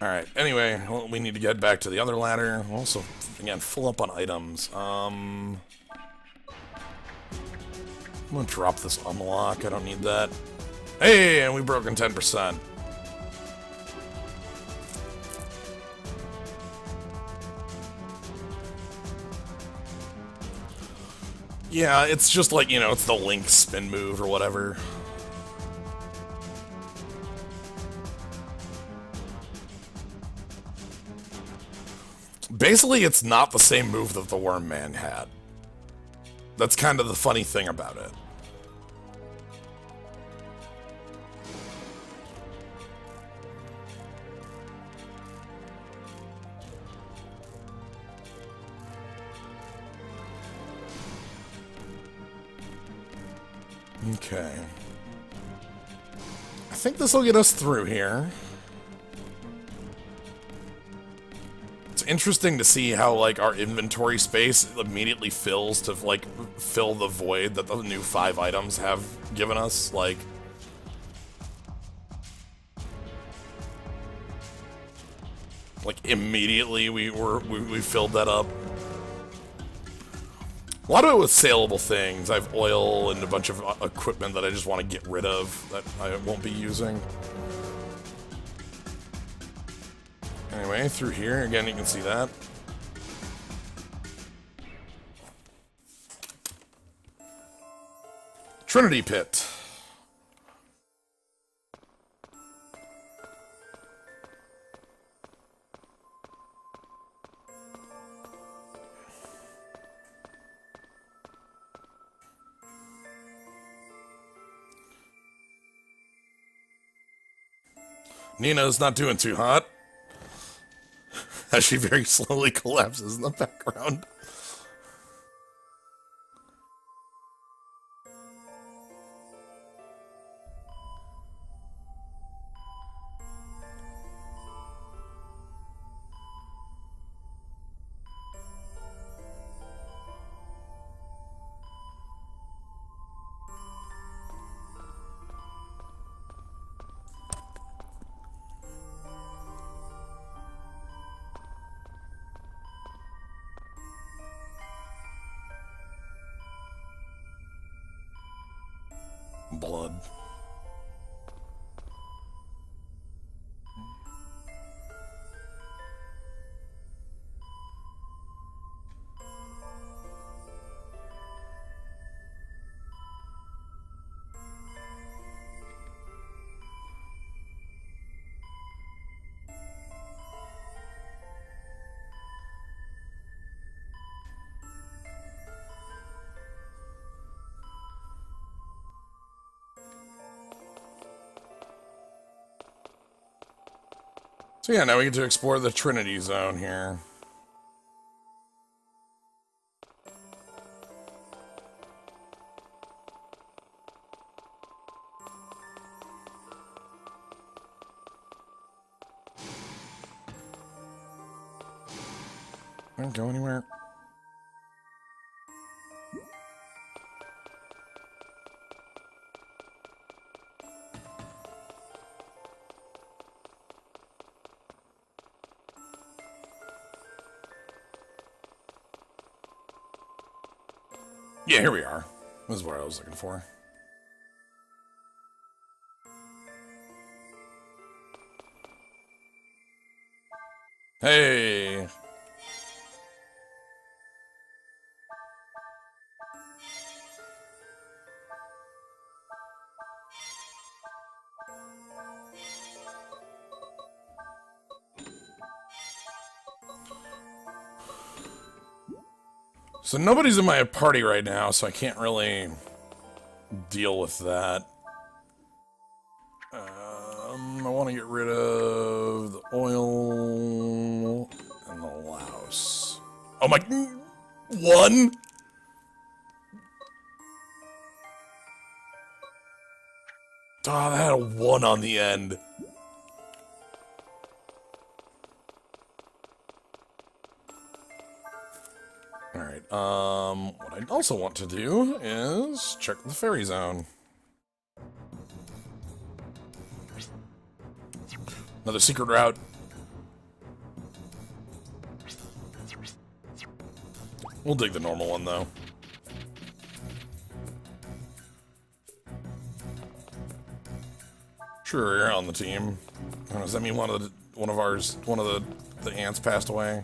Alright, anyway, well, we need to get back to the other ladder. Also, again, full up on items. I'm gonna drop this unlock, I don't need that. Hey, and we've broken 10%. Yeah, it's just like, you know, it's the Link spin move or whatever. Basically, it's not the same move that the Worm Man had. That's kind of the funny thing about it. Okay. I think this will get us through here. It's interesting to see how, like, our inventory space immediately fills to, like, fill the void that the new 5 items have given us. Like, immediately we filled that up. A lot of it was saleable things. I have oil and a bunch of equipment that I just want to get rid of that I won't be using. Anyway, through here, again, you can see that. Trinity Pit. Nina's not doing too hot, as she very slowly collapses in the background. Blood. So yeah, now we get to explore the Trinity zone here. Don't go anywhere. Yeah, here we are. This is what I was looking for. Hey! So nobody's in my party right now, so I can't really deal with that. I want to get rid of the oil and the louse. Oh my... One? Oh, that had a 1 on the end. Alright, what I also want to do is check the ferry zone. Another secret route. We'll dig the normal one, though. Sure, you're on the team. Does that mean one of the ants passed away?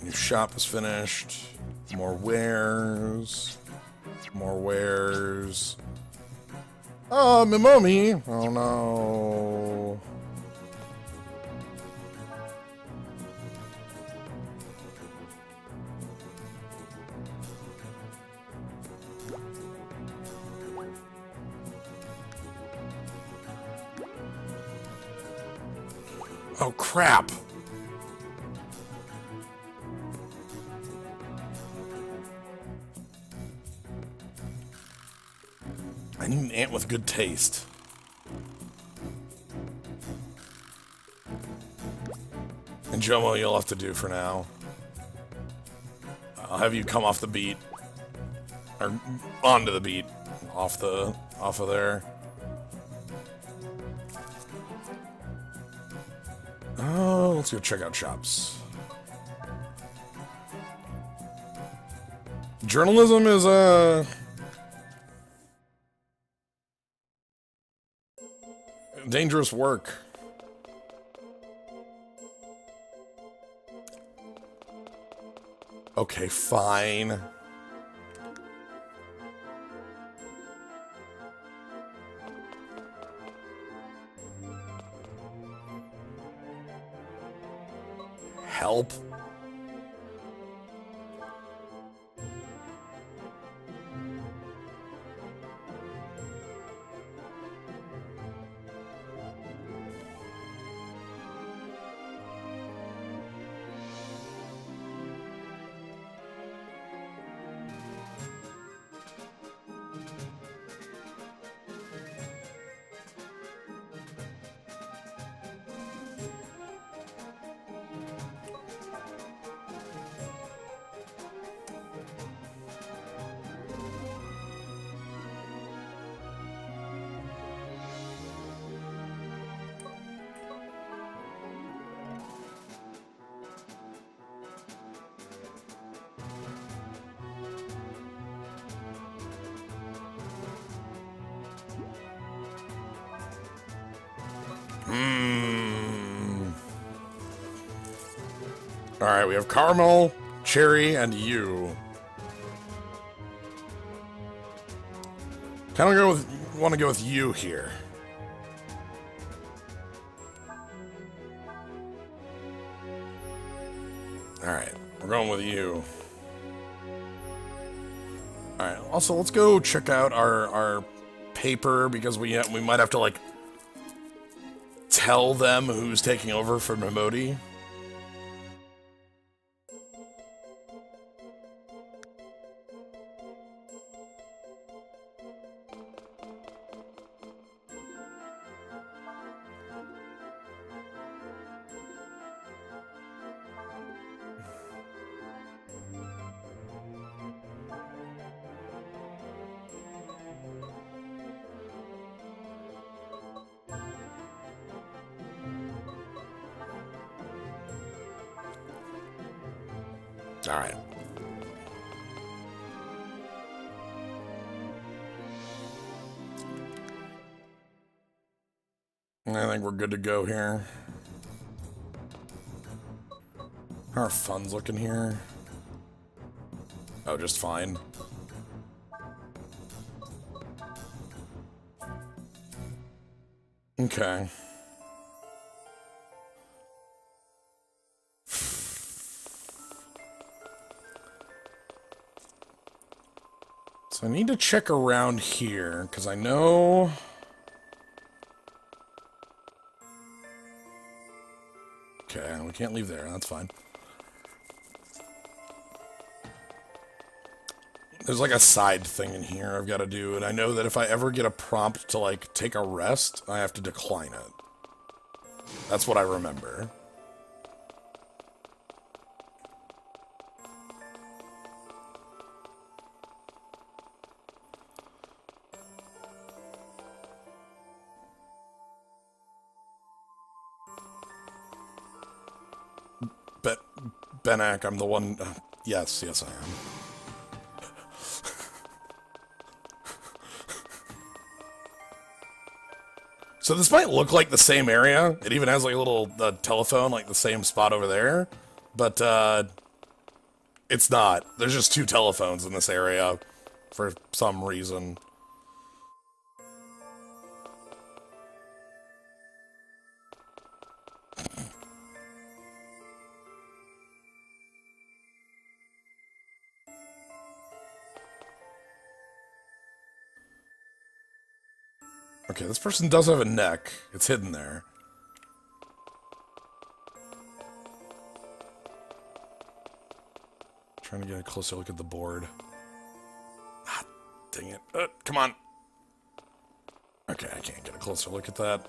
Your shop is finished. More wares. More wares. Oh, my mommy! Oh no. Oh crap! I need an ant with good taste. And Jomo, you'll have to do for now. I'll have you come off the beat. Or onto the beat. Off of there. Oh, let's go check out shops. Journalism is dangerous work. Okay, fine. Help. Alright, we have caramel, cherry, and you. Kind of want to go with you here. Alright, we're going with you. Alright, also let's go check out our paper, because we might have to, like, tell them who's taking over for Momodi. Alright. I think we're good to go here. How are funds looking here? Oh, just fine. Okay. So I need to check around here, because I know... Okay, we can't leave there, that's fine. There's like a side thing in here I've got to do, and I know that if I ever get a prompt to, like, take a rest, I have to decline it. That's what I remember. Benak, I'm the one... yes, I am. So this might look like the same area. It even has like a little telephone, like the same spot over there. But It's not. There's just two telephones in this area for some reason. Okay, this person does have a neck. It's hidden there. Trying to get a closer look at the board. Ah, dang it. Come on. Okay, I can't get a closer look at that.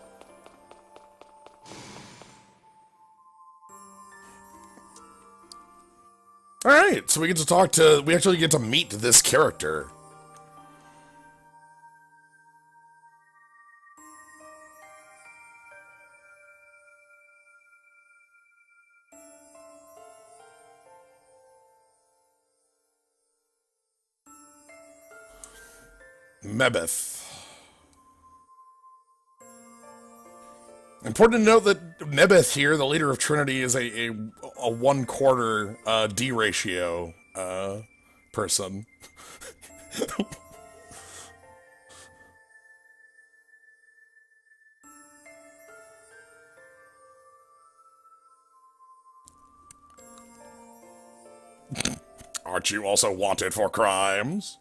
Alright, so we get to talk to... We actually get to meet this character. Mebeth. Important to note that Mebeth here, the leader of Trinity, is a 1/4 D ratio person. Aren't you also wanted for crimes?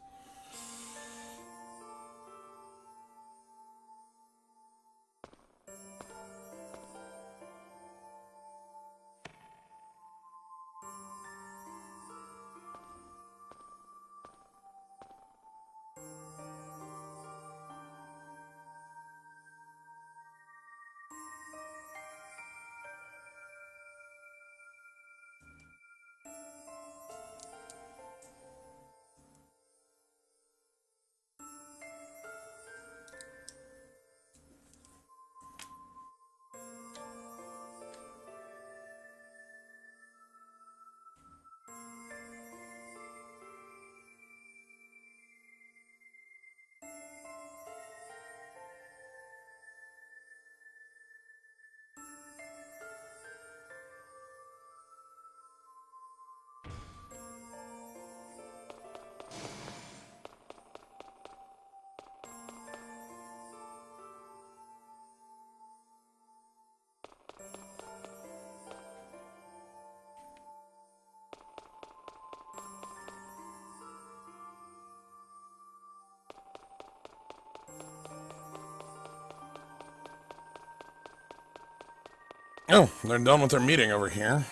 Oh, they're done with their meeting over here.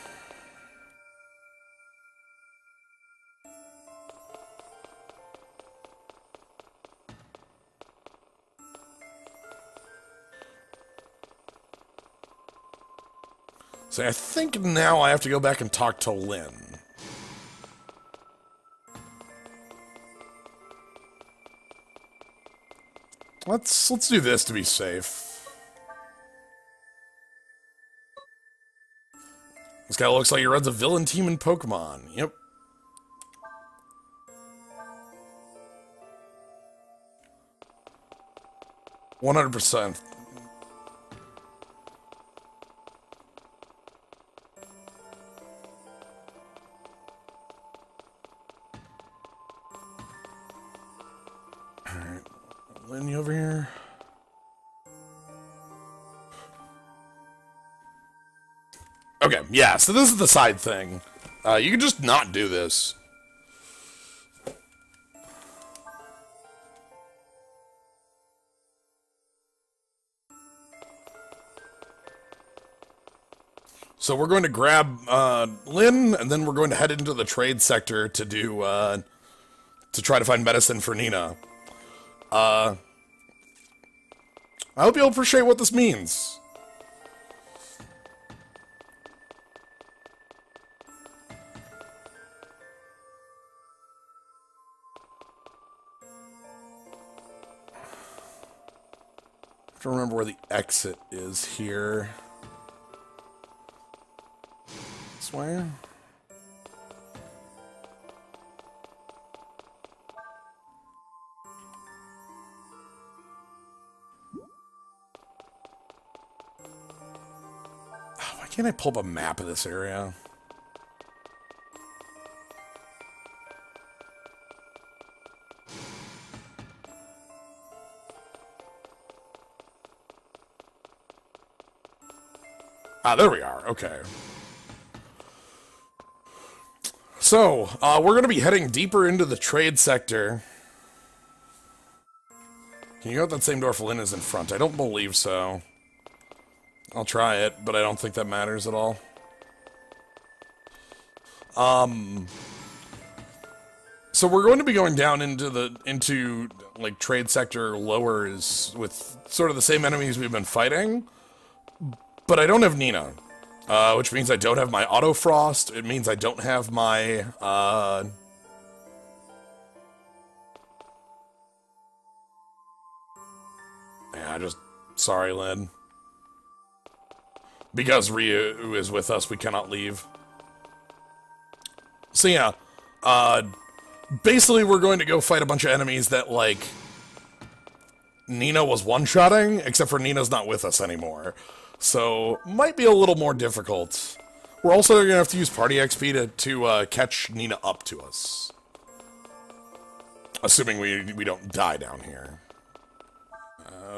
So I think now I have to go back and talk to Lynn. Let's do this to be safe. This guy looks like he runs a villain team in Pokemon. Yep. %. Alright. Lynn, you over here? Okay, yeah, so this is the side thing. You can just not do this. So we're going to grab Lynn, and then we're going to head into the trade sector to do to try to find medicine for Nina. I hope you'll appreciate what this means. I have to remember where the exit is here. This way? Why can't I pull up a map of this area? Ah, there we are. Okay. So, we're going to be heading deeper into the trade sector. Can you go out that same door if Lynn is in front? I don't believe so. I'll try it, but I don't think that matters at all. So we're going to be going down into like trade sector lowers with sort of the same enemies we've been fighting, but I don't have Nina, which means I don't have my auto frost. It means I don't have my yeah, sorry, Lynn. Because Ryu is with us, we cannot leave. So yeah, basically we're going to go fight a bunch of enemies that, like, Nina was one-shotting, except for Nina's not with us anymore. So, might be a little more difficult. We're also going to have to use party XP to catch Nina up to us. Assuming we don't die down here.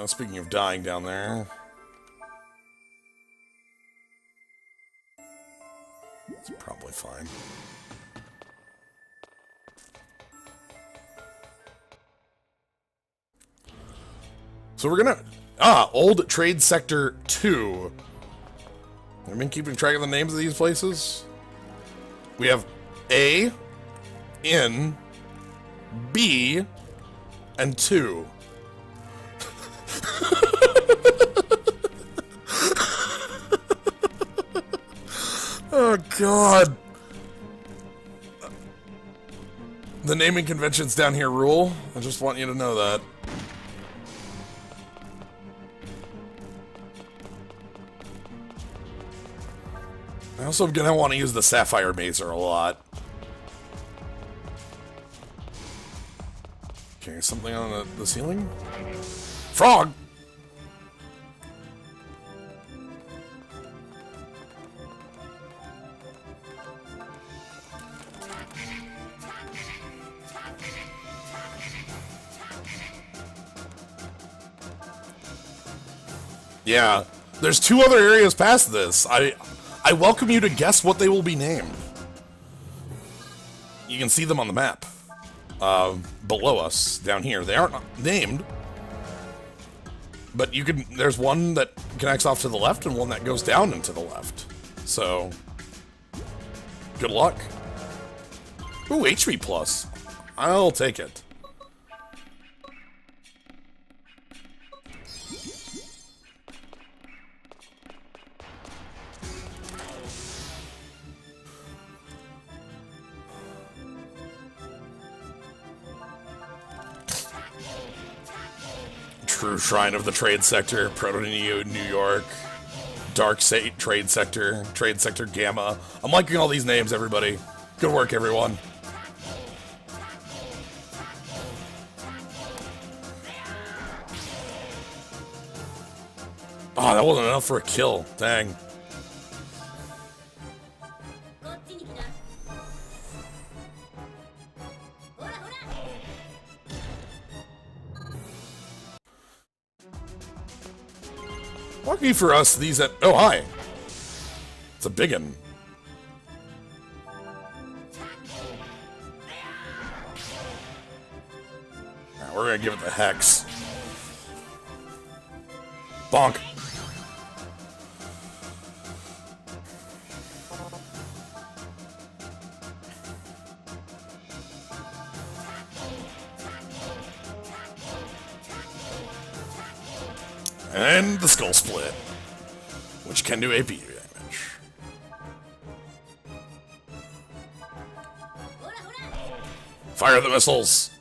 Speaking of dying down there... It's probably fine. So we're gonna... Old Trade Sector 2. I've been keeping track of the names of these places. We have A, in, B, and 2. Oh, God. The naming conventions down here rule. I just want you to know that. I also am going to want to use the Sapphire Mazer a lot. Okay, something on the ceiling? Frog! Yeah, there's 2 other areas past this. I welcome you to guess what they will be named. You can see them on the map. Below us, down here. They aren't named. But you can, there's one that connects off to the left and one that goes down and to the left. So, good luck. Ooh, HP plus. I'll take it. True Shrine of the Trade Sector, Proto-Neo, New York, Dark Trade Sector, Trade Sector Gamma. I'm liking all these names, everybody. Good work, everyone. Oh, that wasn't enough for a kill. Dang. Lucky for us, these at... Oh, hi. It's a biggin. Right, we're gonna give it the Hex. Bonk. And the Skull Split, which can do AP damage. Fire the missiles!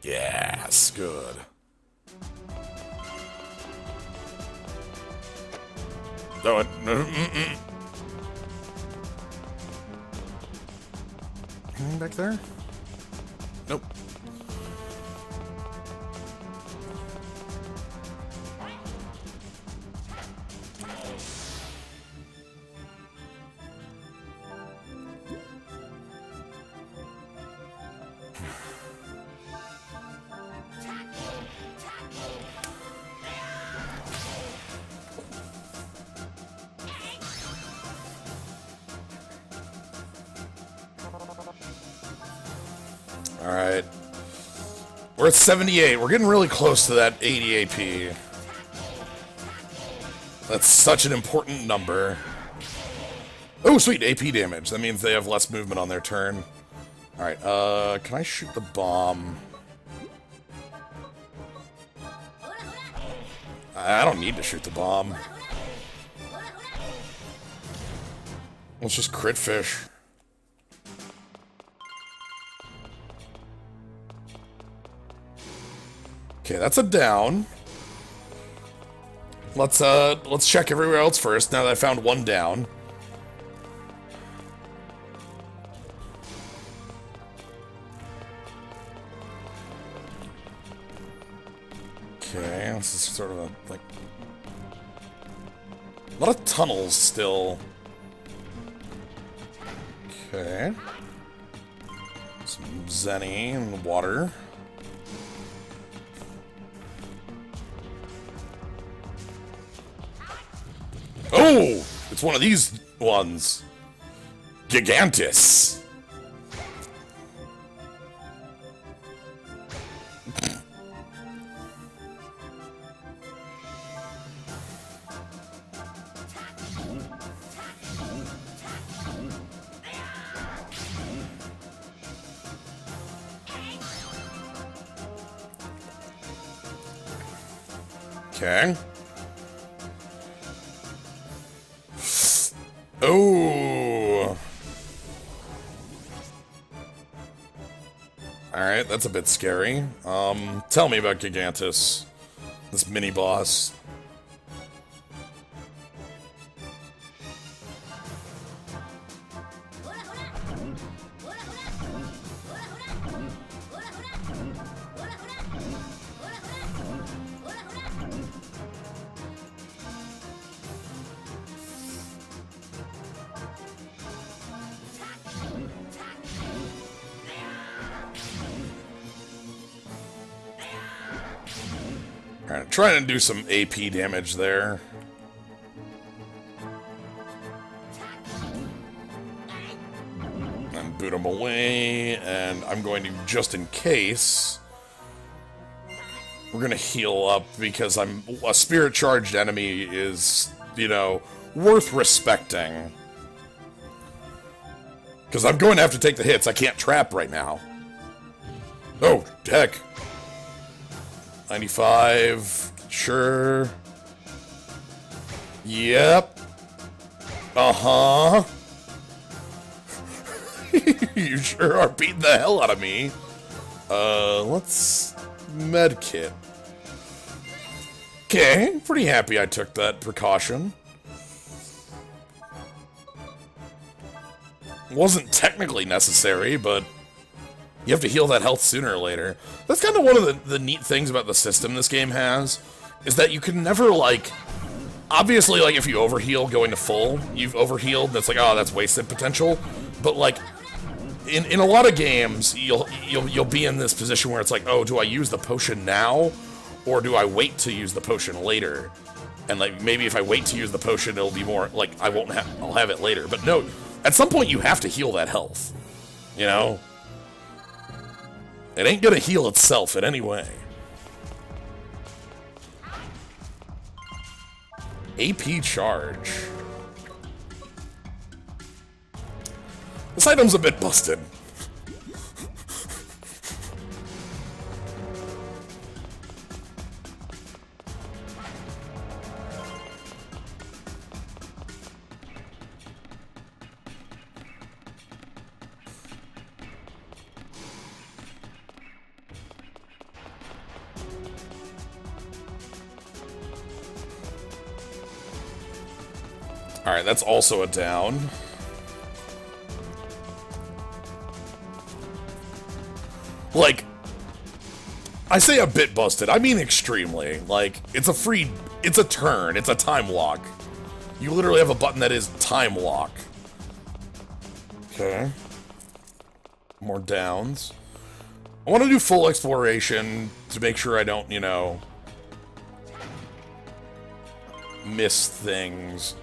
Yes, good. Do it. Anything back there? Nope. Alright. We're at 78. We're getting really close to that 80 AP. That's such an important number. Oh, sweet. AP damage. That means they have less movement on their turn. Alright, can I shoot the bomb? I don't need to shoot the bomb. Let's just crit fish. Okay, that's a down. Let's check everywhere else first, now that I found one down. Okay, this is sort of a, like... a lot of tunnels still. Okay. Some Zenny in the water. Oh! It's one of these ones. Gigantus. Okay. Oh. Alright, that's a bit scary. Tell me about Gigantus. This mini-boss. Alright, trying to do some AP damage there. And boot him away, and I'm going to, just in case, we're gonna heal up because a spirit-charged enemy is, you know, worth respecting. Because I'm going to have to take the hits. I can't trap right now. Oh, heck. 95. Sure. Yep. Uh-huh. You sure are beating the hell out of me. Let's medkit. Okay, pretty happy I took that precaution. Wasn't technically necessary, but you have to heal that health sooner or later. That's kind of one of the neat things about the system this game has, is that you can never, like... Obviously, like, if you overheal going to full, you've overhealed, that's like, oh, that's wasted potential. But, like, in a lot of games, you'll be in this position where it's like, oh, do I use the potion now? Or do I wait to use the potion later? And, like, maybe if I wait to use the potion, it'll be more, like, I'll have it later. But no, at some point you have to heal that health. You know? It ain't gonna heal itself in any way. AP charge. This item's a bit busted. Alright, that's also a down. Like, I say a bit busted, I mean extremely. Like, it's a turn, it's a time lock. You literally have a button that is time lock. Okay. More downs. I want to do full exploration to make sure I don't, you know, miss things.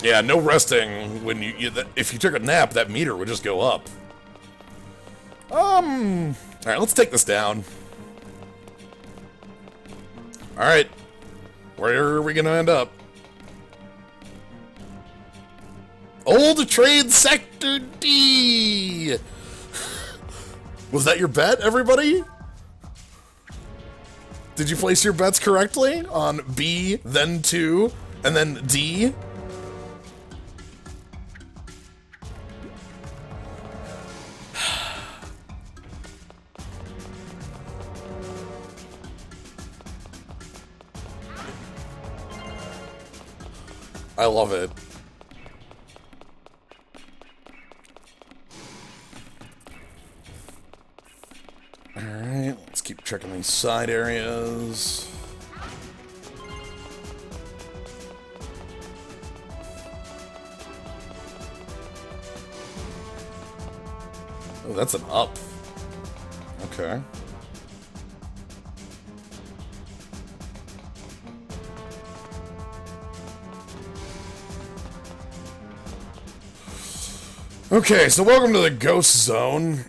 Yeah, no resting. When if you took a nap, that meter would just go up. All right, let's take this down. All right, where are we gonna end up? Old Trade Sector D. Was that your bet, everybody? Did you place your bets correctly on B, then 2, and then D? I love it. Alright, let's keep checking these side areas. Oh, that's an up. Okay. Okay, so welcome to the Ghost Zone.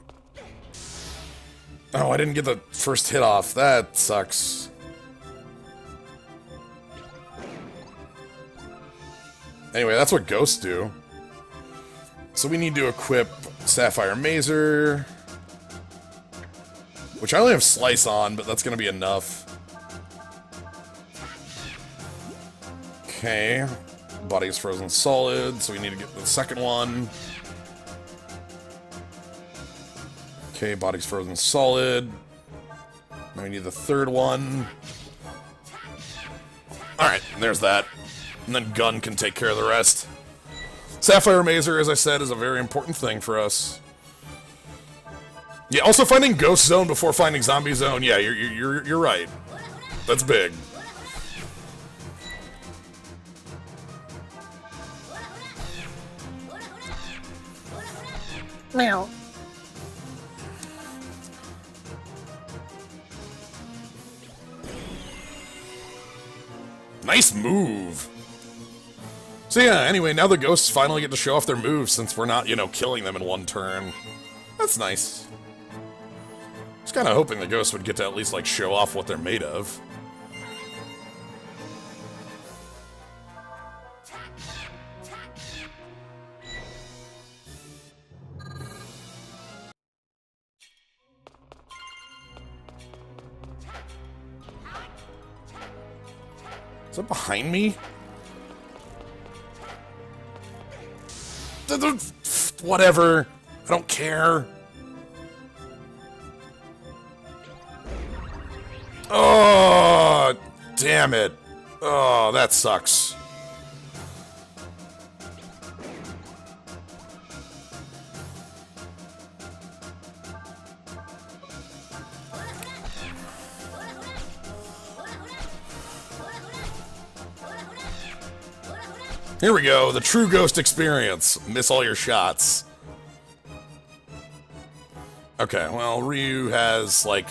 Oh, I didn't get the first hit off. That sucks. Anyway, that's what ghosts do. So we need to equip Sapphire Mazer, which I only have Slice on, but that's going to be enough. Okay. Body is frozen solid, so we need to get the second one. Okay, body's frozen solid. Now we need the third one. Alright, there's that. And then gun can take care of the rest. Sapphire Mazer, as I said, is a very important thing for us. Yeah, also finding Ghost Zone before finding Zombie Zone. Yeah, you're right. That's big. Meow. Nice move. So yeah, anyway, now the ghosts finally get to show off their moves since we're not, you know, killing them in one turn. That's nice. Just kind of hoping the ghosts would get to at least, like, show off what they're made of. Is that behind me? Whatever. I don't care. Oh, damn it. Oh, that sucks. Here we go, the true ghost experience. Miss all your shots. Okay, well, Ryu has, like...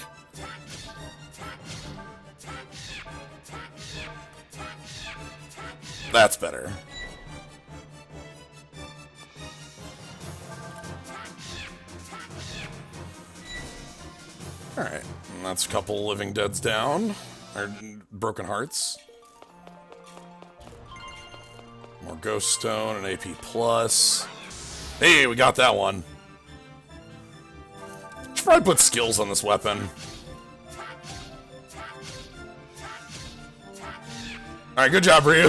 That's better. Alright, and that's a couple living deads down. Or broken hearts. More Ghost Stone and AP+. Hey, we got that one. Should probably put skills on this weapon. Alright, good job, Ryu.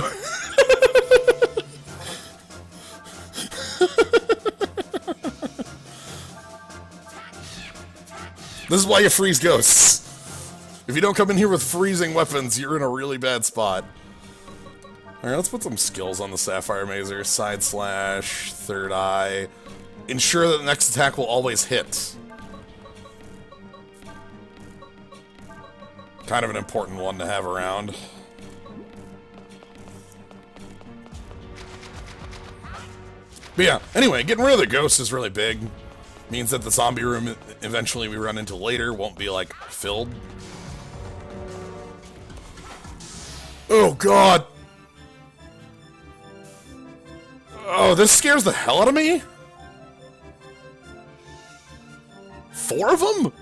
This is why you freeze ghosts. If you don't come in here with freezing weapons, you're in a really bad spot. Alright, let's put some skills on the Sapphire Mazer. Side slash, third eye. Ensure that the next attack will always hit. Kind of an important one to have around. But yeah, anyway, getting rid of the ghosts is really big. Means that the zombie room eventually we run into later won't be, like, filled. Oh, God! Oh, this scares the hell out of me? 4 of them?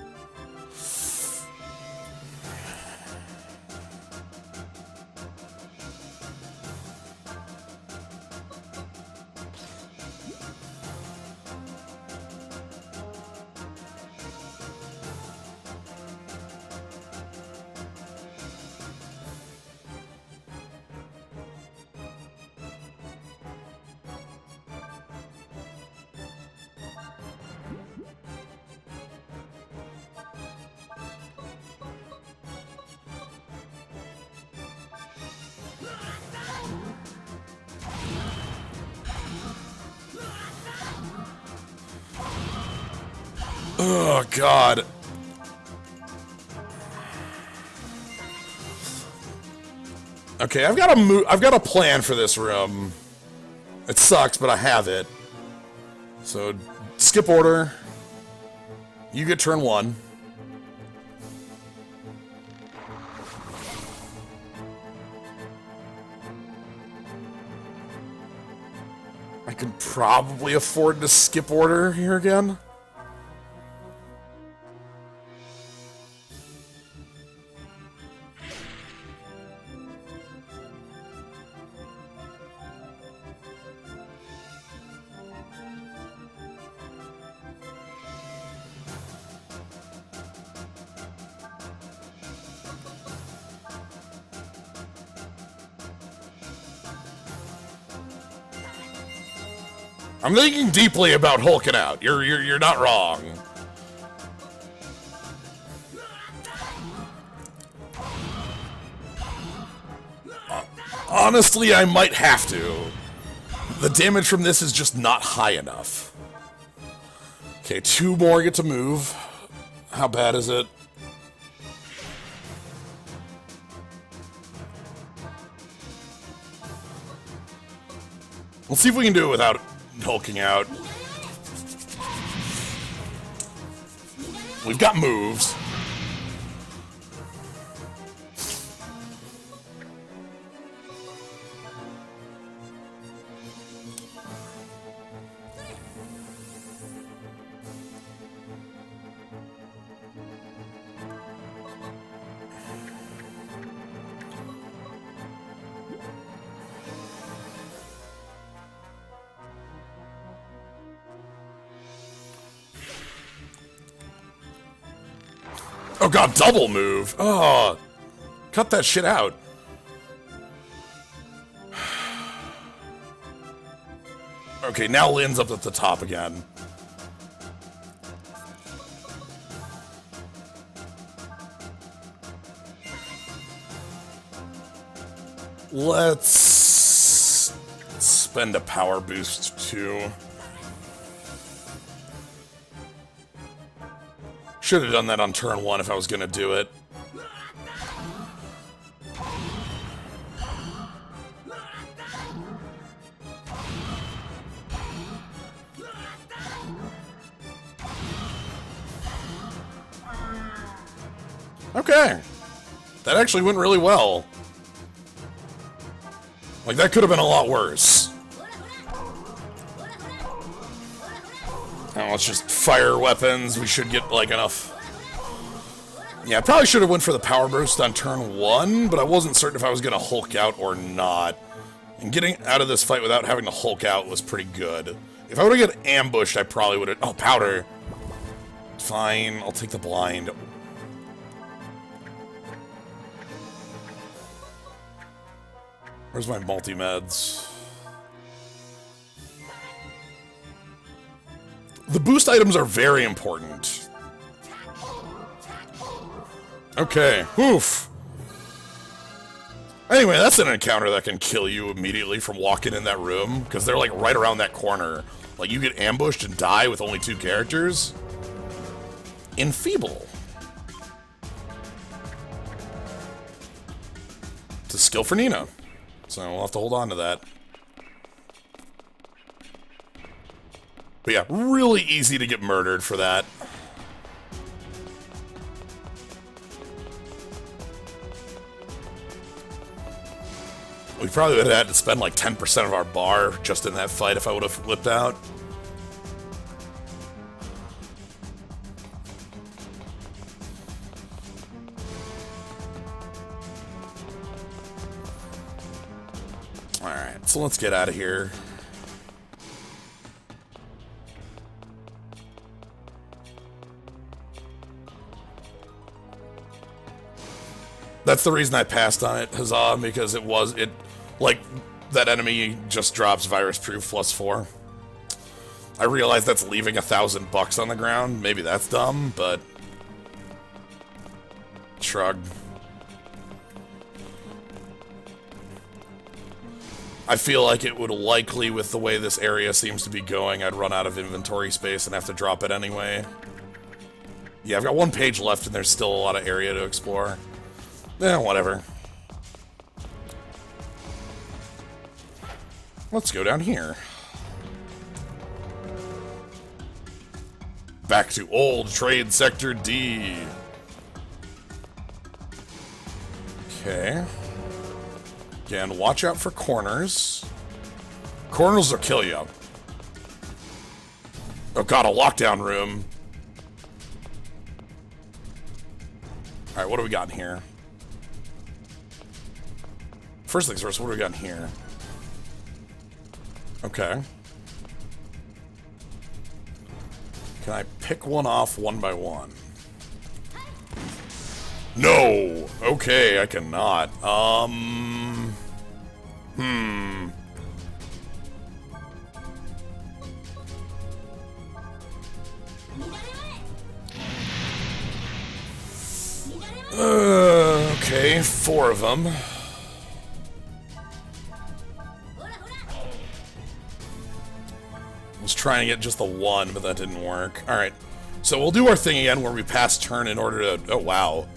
Oh, God. Okay, I've got a plan for this room. It sucks, but I have it. So, skip order. You get turn 1. I can probably afford to skip order here again. I'm thinking deeply about hulking out. You're not wrong. Honestly, I might have to. The damage from this is just not high enough. Okay, 2 more get to move. How bad is it? Let's see if we can do it without hulking out. We've got moves. Oh god, double move. Oh, cut that shit out. Okay, now Lynn's up at the top again. Let's spend a power boost too. Should have done that on turn 1 if I was gonna do it. Okay. That actually went really well. Like, that could have been a lot worse. Now let's just fire weapons. We should get, like, enough. Yeah, I probably should have went for the power burst on turn 1, but I wasn't certain if I was going to Hulk out or not. And getting out of this fight without having to Hulk out was pretty good. If I would have got ambushed, I probably would have... Oh, powder. Fine, I'll take the blind. Where's my multi-meds? The boost items are very important. Okay, oof. Anyway, that's an encounter that can kill you immediately from walking in that room, because they're like right around that corner. Like, you get ambushed and die with only 2 characters. Enfeeble. It's a skill for Nina. So we'll have to hold on to that. But yeah, really easy to get murdered for that. We probably would have had to spend like 10% of our bar just in that fight if I would have flipped out. Alright, so let's get out of here. That's the reason I passed on it, Huzzah, because like, that enemy just drops virus proof +4. I realize that's leaving $1,000 on the ground. Maybe that's dumb, but shrug. I feel like it would likely, with the way this area seems to be going, I'd run out of inventory space and have to drop it anyway. Yeah, I've got 1 page left and there's still a lot of area to explore. Eh, whatever. Let's go down here. Back to Old Trade Sector D. Okay. Again, watch out for corners. Corners will kill you. Oh god, a lockdown room. Alright, what do we got in here? First things first, what do we got in here? Okay. Can I pick one off one by one? No! Okay, I cannot. Okay, 4 of them. Was trying to get just the 1, but that didn't work. Alright, so we'll do our thing again where we pass turn in order to... Oh, wow.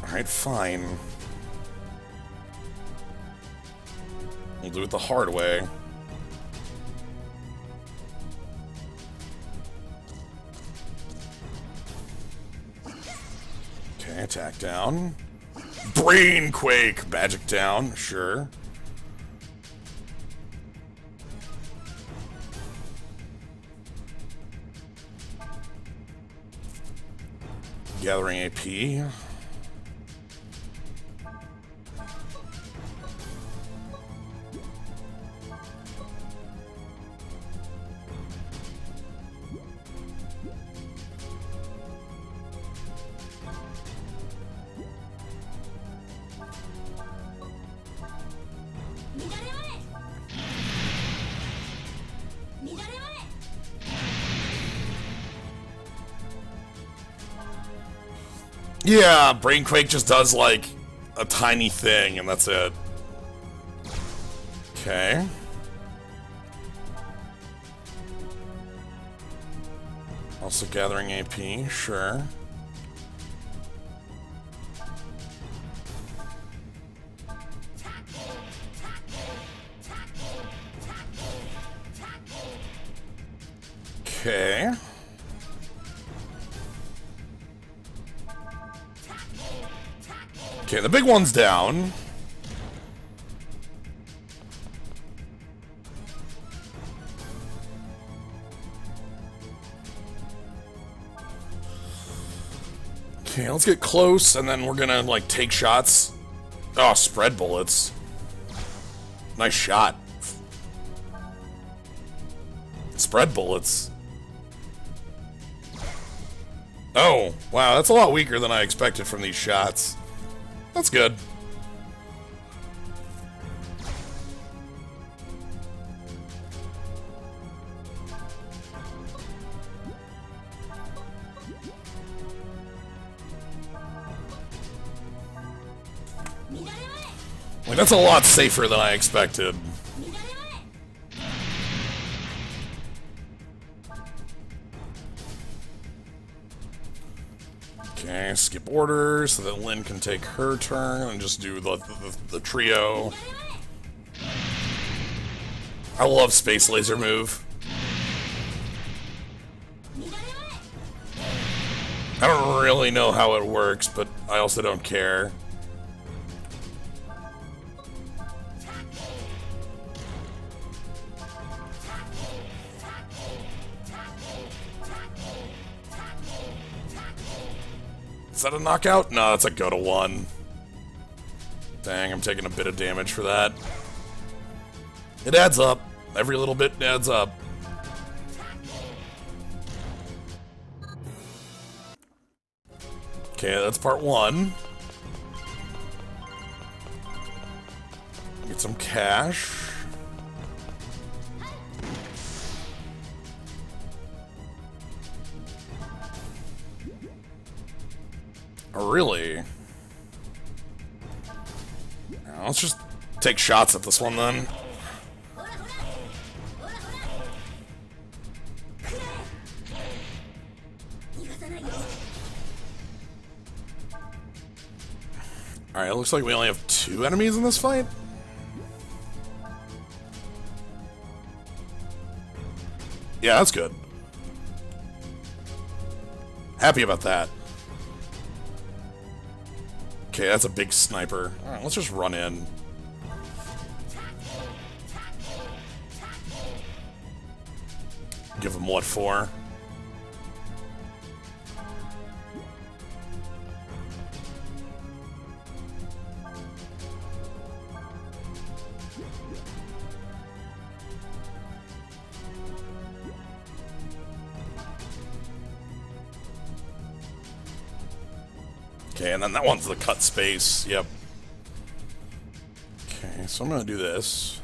Alright, fine. We'll do it the hard way. Okay, attack down. Brainquake! Magic down, sure. Gathering AP. Yeah, Brainquake just does, like, a tiny thing, and that's it. Okay. Also gathering AP, sure. Okay. Okay, the big one's down. Okay, let's get close, and then we're gonna, like, take shots. Oh, spread bullets. Nice shot. Spread bullets. Oh, wow, that's a lot weaker than I expected from these shots. That's good. Like, that's a lot safer than I expected. Okay, skip orders so that Lynn can take her turn and just do the trio. I love Space Laser move. I don't really know how it works, but I also don't care. Is that a knockout? No, that's a go to 1. Dang, I'm taking a bit of damage for that. It adds up. Every little bit adds up. Okay, that's part 1. Get some cash. Oh, really? Now, let's just take shots at this one then. Alright, it looks like we only have 2 enemies in this fight. Yeah, that's good. Happy about that. Okay, that's a big sniper. Alright, let's just run in. Give him what for? Okay, and then that one's the cut space. Yep. Okay, so I'm gonna do this.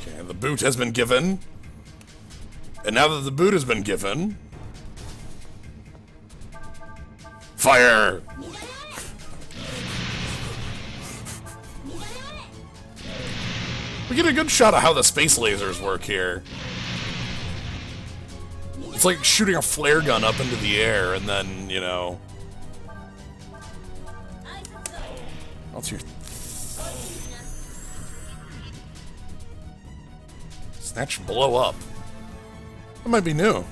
Okay, the boot has been given. And now that the boot has been given... Fire! We get a good shot of how the space lasers work here. It's like shooting a flare gun up into the air and then, you know... What's your... Snatch blow up. That might be new.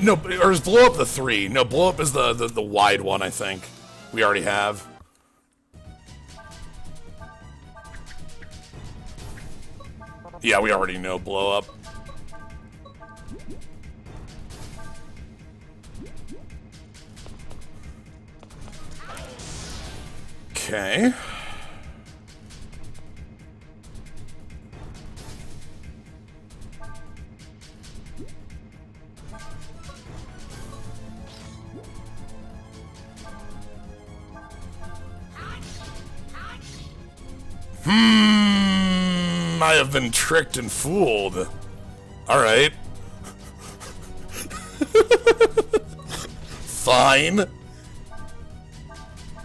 No, or is blow up the 3? No, blow up is the wide one, I think. We already have. Yeah, we already know blow up. Okay. I have been tricked and fooled. Alright. Fine.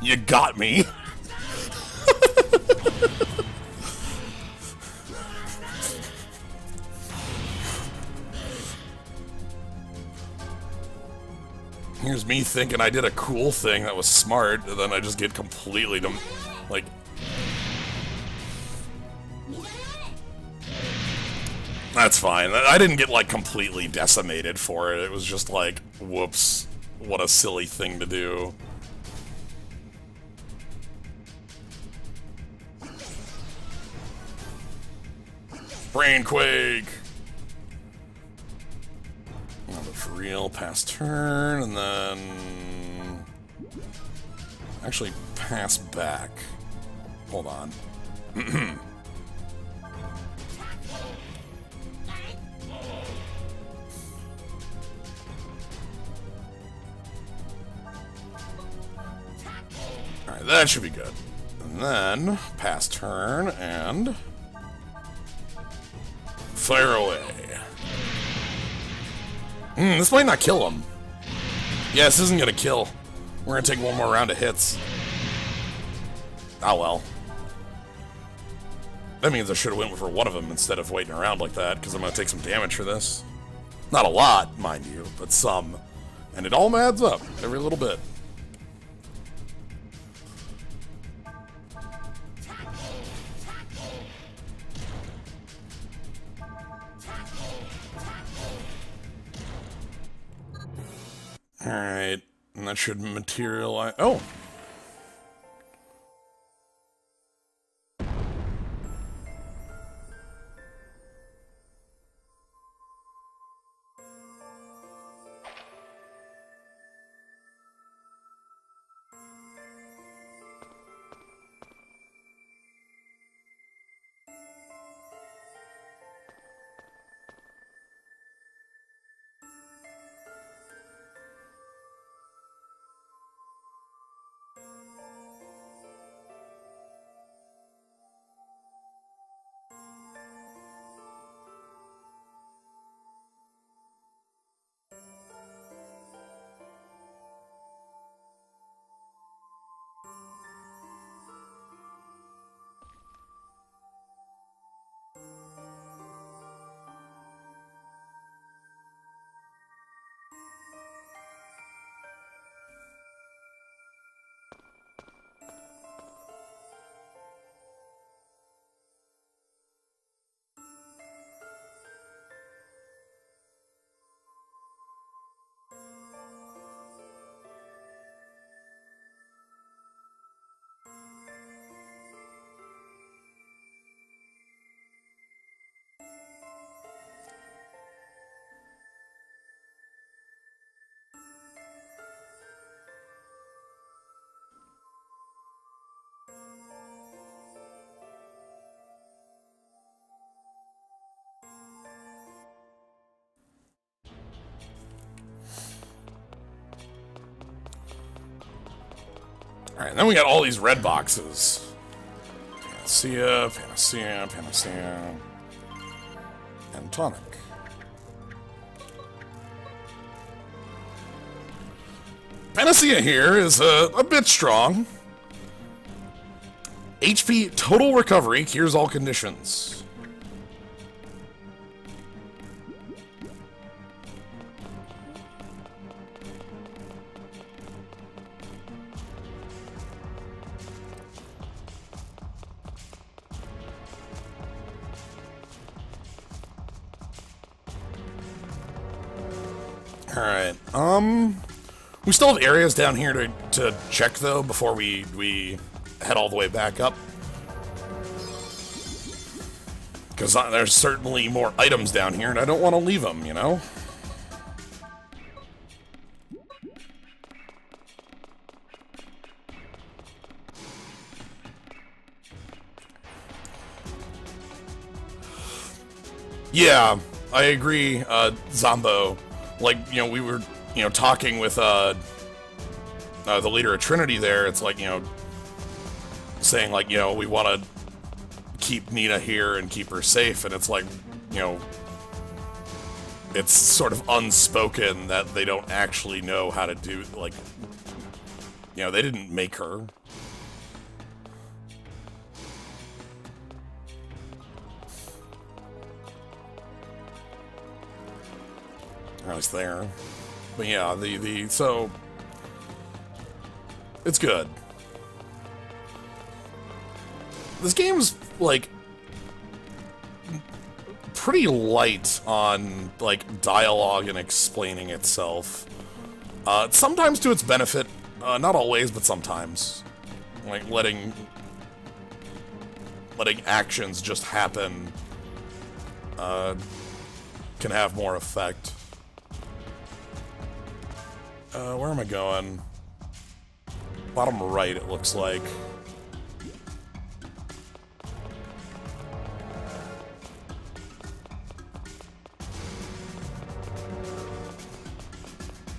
You got me. Here's me thinking I did a cool thing that was smart, and then I just get completely, like... That's fine. I didn't get, like, completely decimated for it. It was just like, whoops, what a silly thing to do. Brainquake! Oh, but for real, pass turn, and then... Actually, pass back. Hold on. Alright, that should be good. And then, pass turn, and... Fire away. This might not kill him. Yeah, this isn't gonna kill. We're gonna take one more round of hits. Oh well. That means I should have went for one of them instead of waiting around like that, because I'm gonna take some damage for this. Not a lot, mind you, but some. And it all adds up, every little bit. Alright, and that should materialize. Oh! Alright, then we got all these red boxes. Panacea, Panacea, Panacea, and Tonic. Panacea here is a bit strong. HP total recovery cures all conditions. Alright, we still have areas down here to check, though, before we head all the way back up. Because there's certainly more items down here, and I don't want to leave them, you know? Yeah, I agree, Zombo. Like, you know, we were, you know, talking with, the leader of Trinity there. It's like, you know, saying, like, you know, we want to keep Nina here and keep her safe, and it's like, you know, it's sort of unspoken that they don't actually know how to do, like, you know, they didn't make her. I was there. But yeah, so it's good. This game's, like, pretty light on, like, dialogue and explaining itself. Sometimes to its benefit, not always, but sometimes. Like, letting actions just happen, can have more effect. Where am I going? Bottom right, it looks like.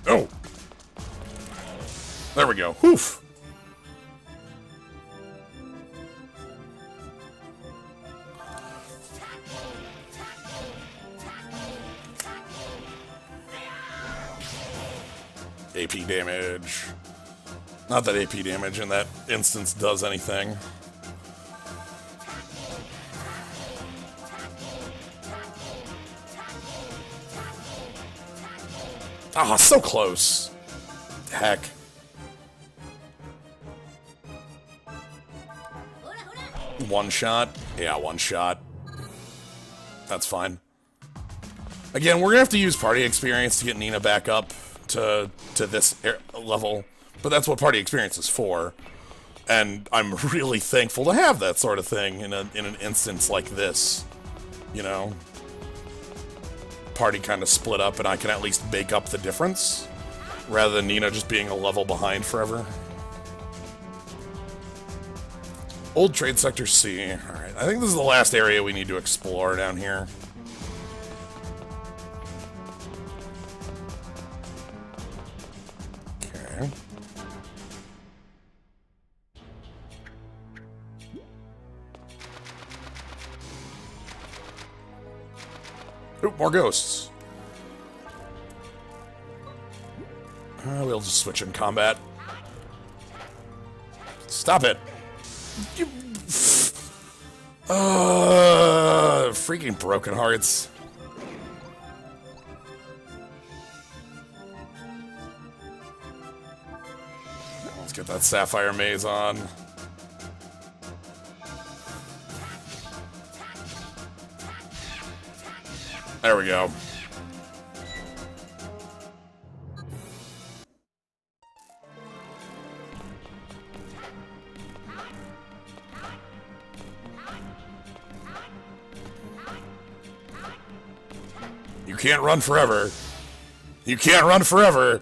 Oh! There we go. Woof! AP damage. Not that AP damage in that instance does anything. Ah, so close. Heck. One shot? Yeah, one shot. That's fine. Again, we're gonna have to use party experience to get Nina back up, to this level, but that's what party experience is for. And I'm really thankful to have that sort of thing in an instance like this. You know, party kind of split up, and I can at least make up the difference, rather than, you know, just being a level behind forever. Old Trade Sector C. Alright, I think this is the last area we need to explore down here. Okay. Oop, more ghosts. We'll just switch in combat. Stop it. You... freaking broken hearts. Let's get that sapphire maze on. There we go. You can't run forever. You can't run forever.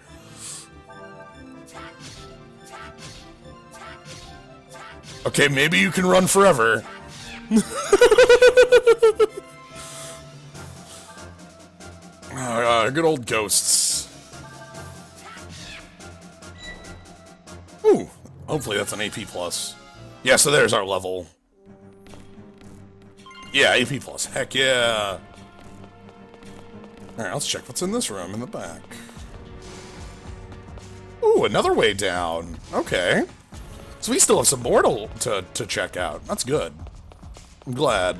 Okay, maybe you can run forever. Good old ghosts. Ooh, hopefully that's an AP plus. Yeah, so there's our level. Yeah, AP plus. Heck yeah. Alright, let's check what's in this room in the back. Ooh, another way down. Okay. So we still have some more to check out. That's good. I'm glad.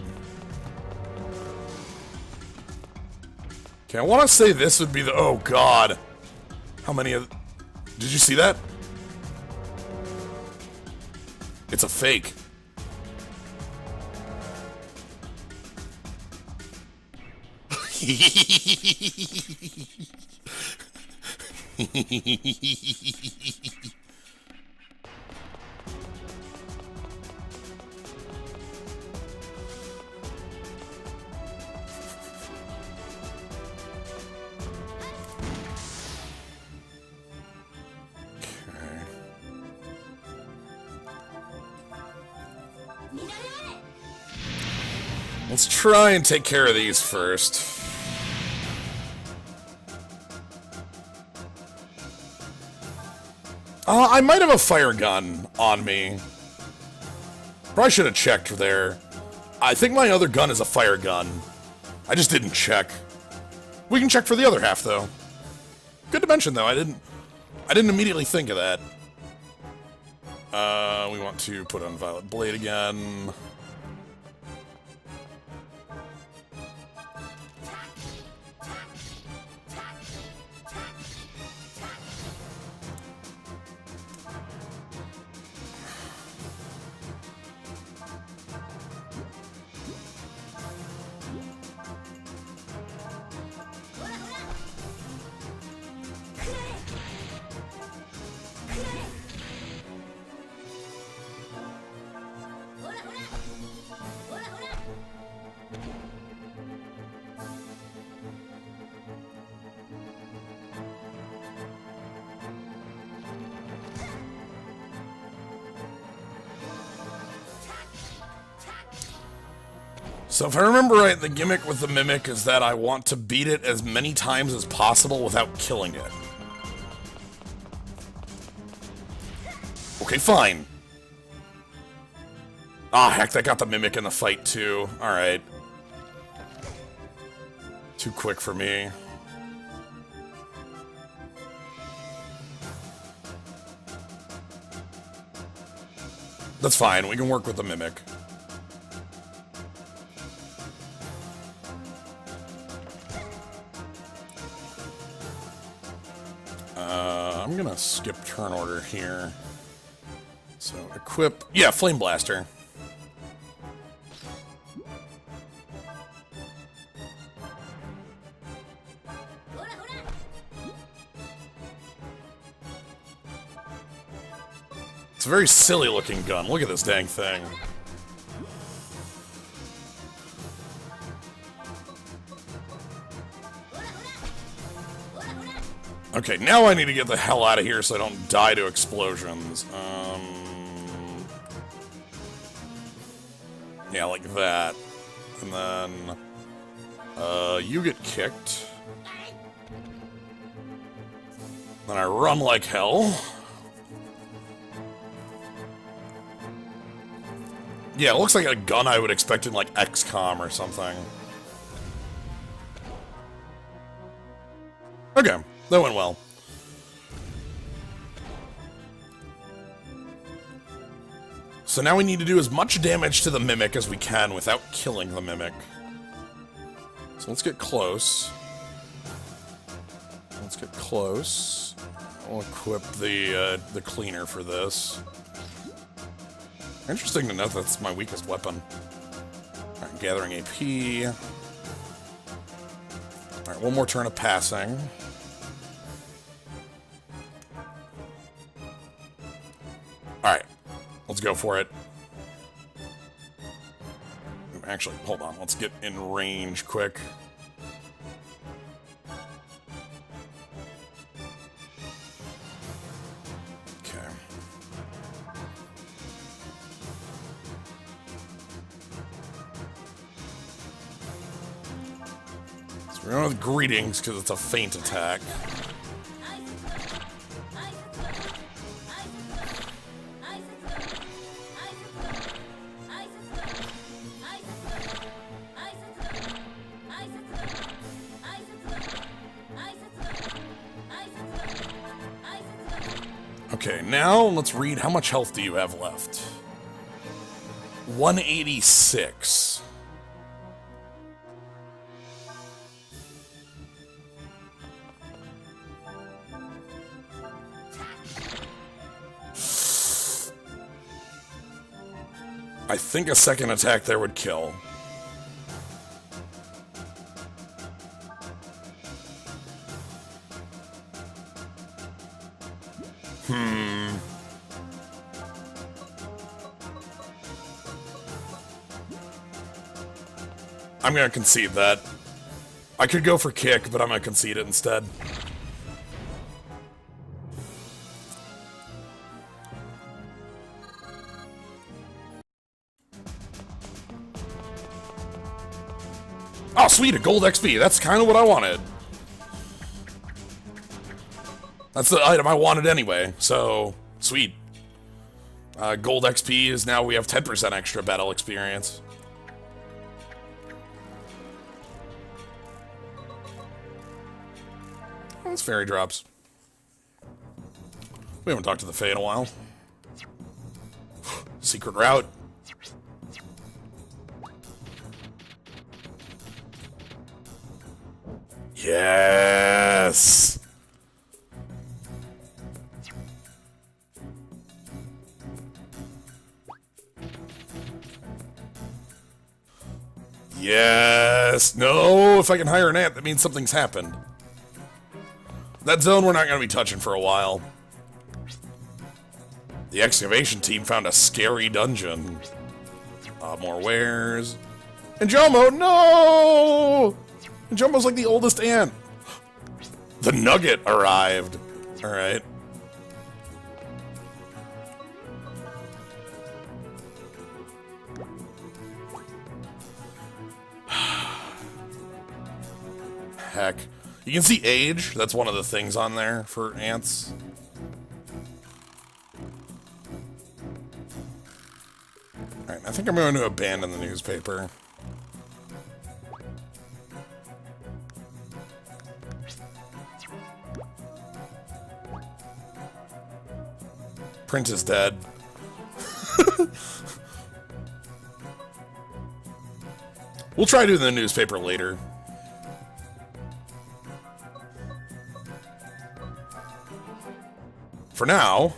Okay, I want to say this would be the... Oh, God. How many of... Did you see that? It's a fake. Let's try and take care of these first. I might have a fire gun on me. Probably should have checked there. I think my other gun is a fire gun. I just didn't check. We can check for the other half, though. Good to mention, though. I didn't immediately think of that. We want to put on Violet Blade again. So if I remember right, the gimmick with the Mimic is that I want to beat it as many times as possible without killing it. Okay, fine. Ah, heck, that got the Mimic in the fight, too. Alright. Too quick for me. That's fine, we can work with the Mimic. I'm gonna skip turn order here. So, equip... Yeah, Flame Blaster. a very silly looking gun. Look at this dang thing. Okay, now I need to get the hell out of here so I don't die to explosions. Yeah, like that. And then, you get kicked. Then I run like hell. Yeah, it looks like a gun I would expect in, like, XCOM or something. Okay, that went well. So now we need to do as much damage to the Mimic as we can without killing the Mimic. So let's get close. Let's get close. I'll equip the cleaner for this. Interesting to note that's my weakest weapon. Alright, gathering AP. Alright, one more turn of passing. Alright, let's go for it. Actually, hold on, let's get in range quick. Okay. So we're going with greetings because it's a feint attack. Okay, now let's read how much health do you have left? 186. I think a second attack there would kill. I'm gonna concede that. I could go for kick, but I'm gonna concede it instead. Oh, sweet, a gold XP. That's kind of what I wanted. That's the item I wanted anyway, so sweet. Gold XP is now we have 10% extra battle experience. That's fairy drops. We haven't talked to the Fae in a while. Secret route. Yes! Yes! No! If I can hire an ant, that means something's happened. That zone we're not going to be touching for a while. The excavation team found a scary dungeon. More wares. And Jumbo, no! And Jumbo's like the oldest ant. The nugget arrived. Alright. Heck. You can see age. That's one of the things on there for ants. Alright, I think I'm going to abandon the newspaper. Print is dead. We'll try doing the newspaper later. For now,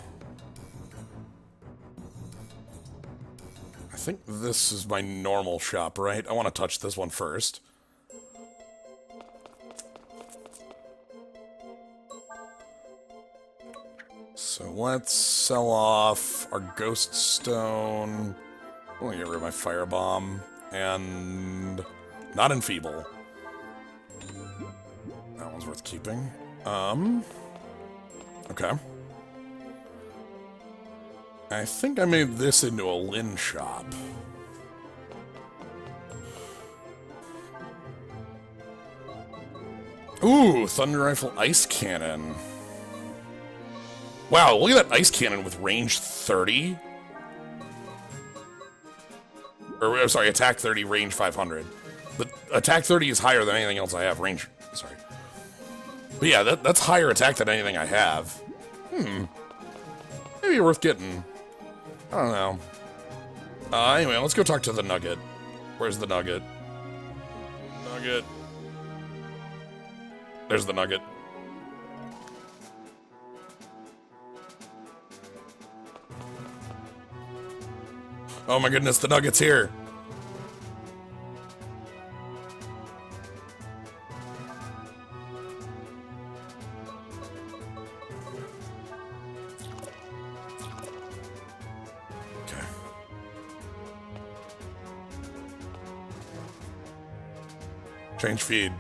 I think this is my normal shop, right? I want to touch this one first. So let's sell off our ghost stone. I'm gonna get rid of my firebomb. And not enfeeble. That one's worth keeping. Okay. I think I made this into a Lin shop. Ooh, Thunder Rifle Ice Cannon. Wow, look at that Ice Cannon with range 30. Or, I'm sorry, attack 30, range 500. The attack 30 is higher than anything else I have. Range, sorry. But yeah, that's higher attack than anything I have. Maybe worth getting. I don't know. Anyway, let's go talk to the Nugget. Where's the Nugget? Nugget. There's the Nugget. Oh my goodness, the Nugget's here. Okay. Change feed.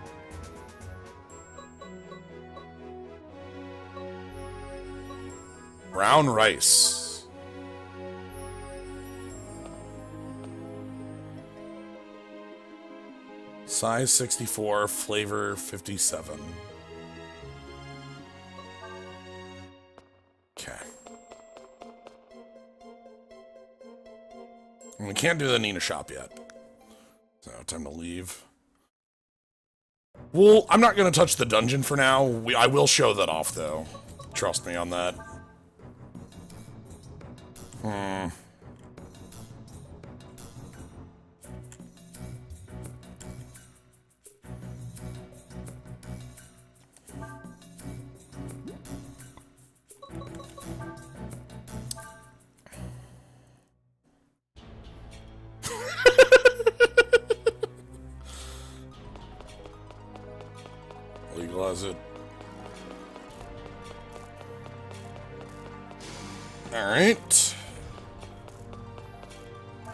Brown rice. Size 64, flavor 57. Okay. And we can't do the Nina shop yet. So, time to leave. Well, I'm not going to touch the dungeon for now. I will show that off, though. Trust me on that. Legalize it. Alright.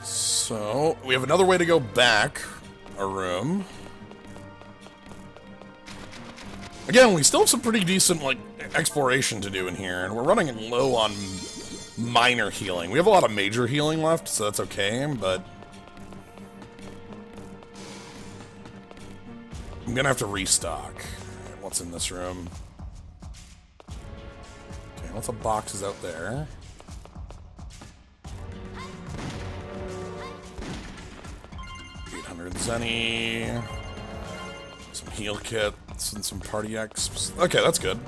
So, we have another way to go back a room. Again, we still have some pretty decent, like, exploration to do in here, and we're running low on minor healing. We have a lot of major healing left, so that's okay, but I'm gonna have to restock. What's in this room? Okay, lots of boxes out there. Zenny, some heal kits, and some party exps. Okay, that's good.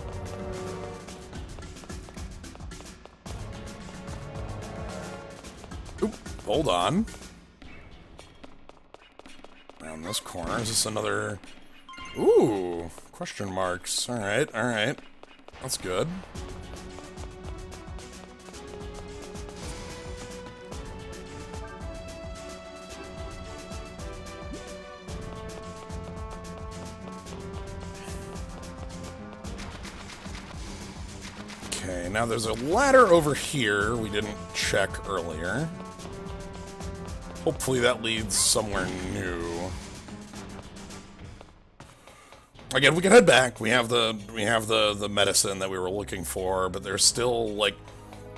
Oop, hold on. Around this corner, is this another... Ooh, question marks. Alright, alright. That's good. Okay, now there's a ladder over here we didn't check earlier. Hopefully that leads somewhere new. Again, we can head back. We have the medicine that we were looking for, but there's still, like,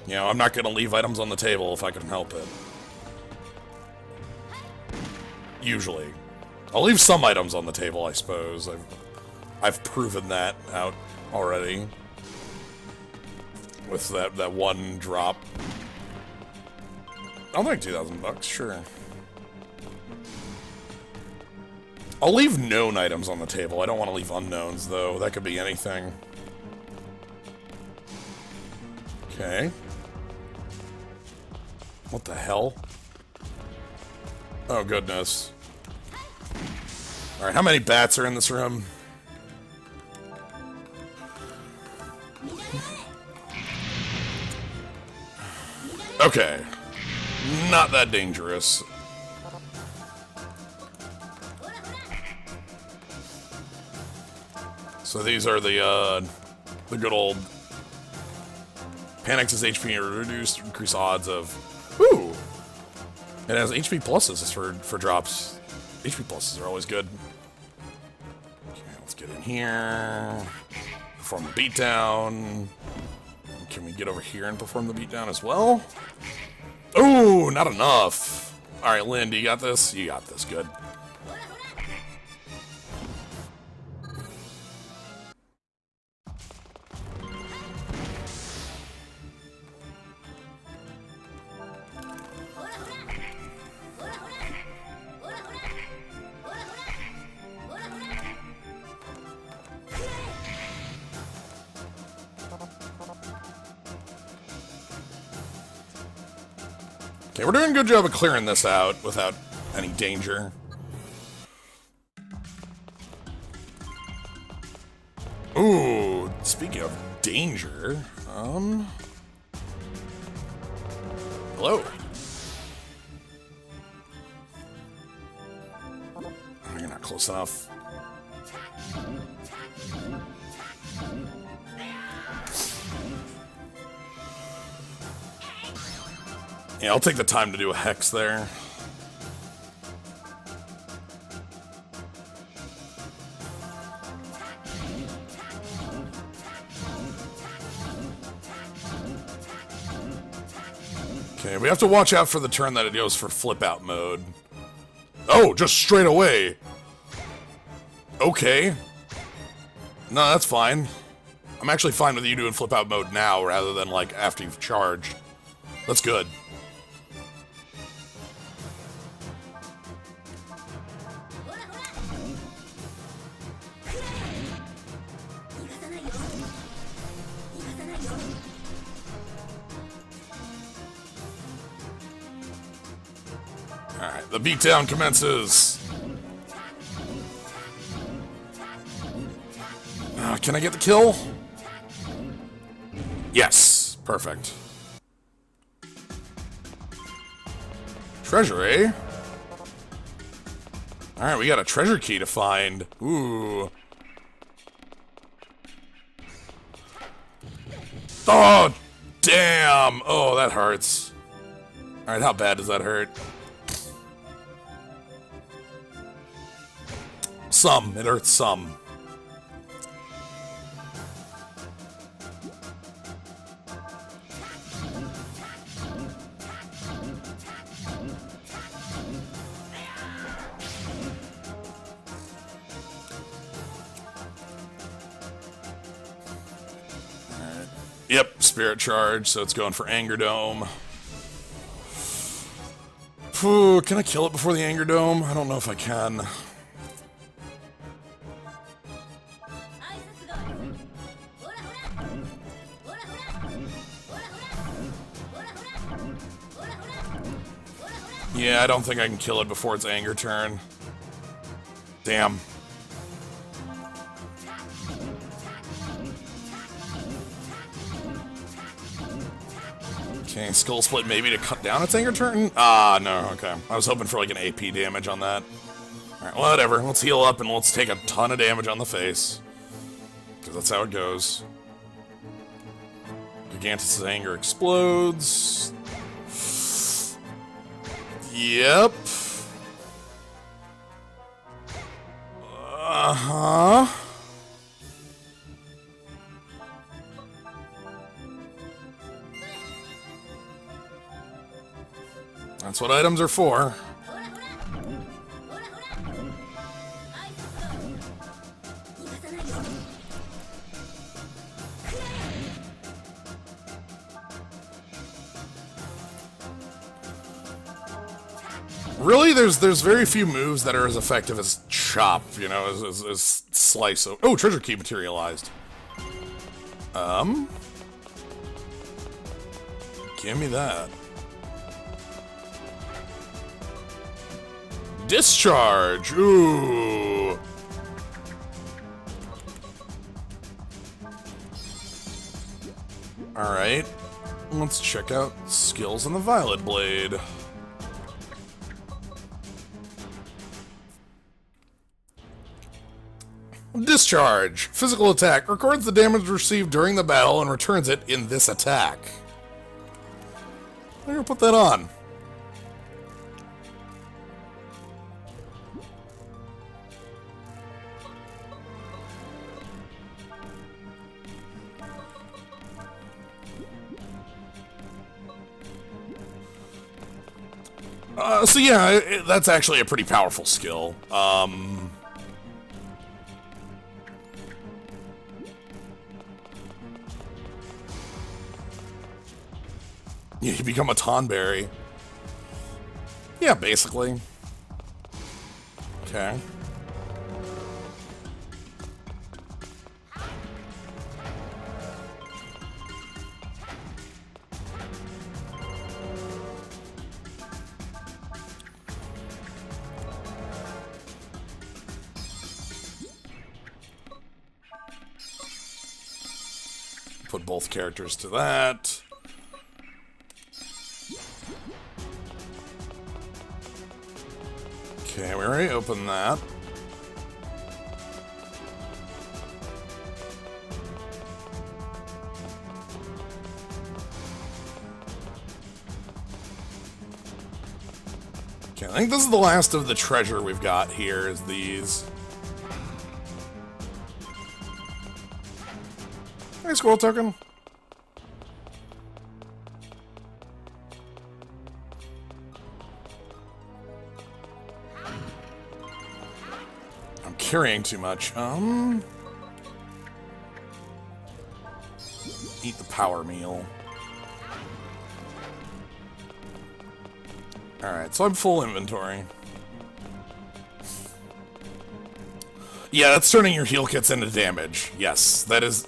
you know, I'm not gonna leave items on the table if I can help it. Usually. I'll leave some items on the table, I suppose. I've proven that out already. With that one drop. I'll make 2,000 bucks, sure. I'll leave known items on the table. I don't want to leave unknowns, though. That could be anything. Okay. What the hell? Oh, goodness. Alright, how many bats are in this room? Okay. Not that dangerous. So these are the good old Panics his HP reduced, increase odds of... Ooh! It has HP pluses for drops. HP pluses are always good. Okay, let's get in here. Perform the beatdown. Can we get over here and perform the beatdown as well? Ooh, not enough. Alright, Lynn, do you got this? You got this, good. Okay, we're doing a good job of clearing this out without any danger. Ooh, speaking of danger, hello. Oh, you're not close enough. Yeah, I'll take the time to do a hex there. Okay, we have to watch out for the turn that it goes for flip out mode. Oh, just straight away. Okay. No, that's fine. I'm actually fine with you doing flip out mode now rather than like after you've charged. That's good. Alright, the beatdown commences. Can I get the kill? Yes, perfect. Treasure, eh? Alright, we got a treasure key to find. Ooh. Oh, damn! Oh, that hurts. Alright, how bad does that hurt? Some. It hurts some. Yep, Spirit Charge, so it's going for Anger Dome. Phew, can I kill it before the Anger Dome? I don't know if I can. Yeah, I don't think I can kill it before its Anger turn. Damn. Okay, Skull Split maybe to cut down its Anger turn? Ah, no, okay. I was hoping for like an AP damage on that. Alright, whatever. Let's heal up and let's take a ton of damage on the face. Because that's how it goes. Gigantus' Anger explodes. Yep. Uh-huh. That's what items are for. Really, there's very few moves that are as effective as Chop, you know, as Slice. Oh, treasure key materialized. Give me that. Discharge! Ooh! Alright. Let's check out skills on the Violet Blade. Discharge. Physical attack. Records the damage received during the battle and returns it in this attack. I'm going to put that on. So yeah, that's actually a pretty powerful skill. You become a Tonberry. Yeah, basically. Okay. Put both characters to that. Okay, we already opened that. Okay, I think this is the last of the treasure we've got here, is these. Hey, squirrel token. I'm carrying too much. Eat the power meal. Alright, so I'm full inventory. Yeah, that's turning your heal kits into damage. Yes, that is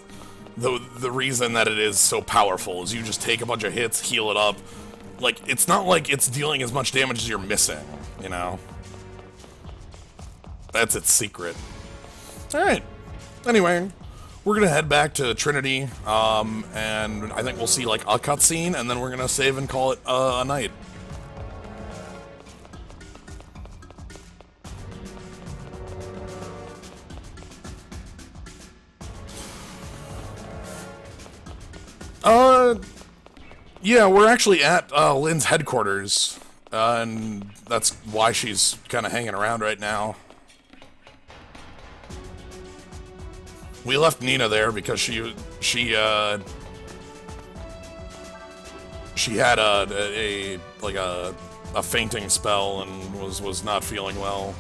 the reason that it is so powerful, is you just take a bunch of hits, heal it up. Like, it's not like it's dealing as much damage as you're missing, you know? That's its secret. Alright. Anyway, we're gonna head back to Trinity, and I think we'll see, like, a cutscene, and then we're gonna save and call it a night. Yeah, we're actually at Lynn's headquarters, and that's why she's kind of hanging around right now. We left Nina there because she had a fainting spell and was not feeling well.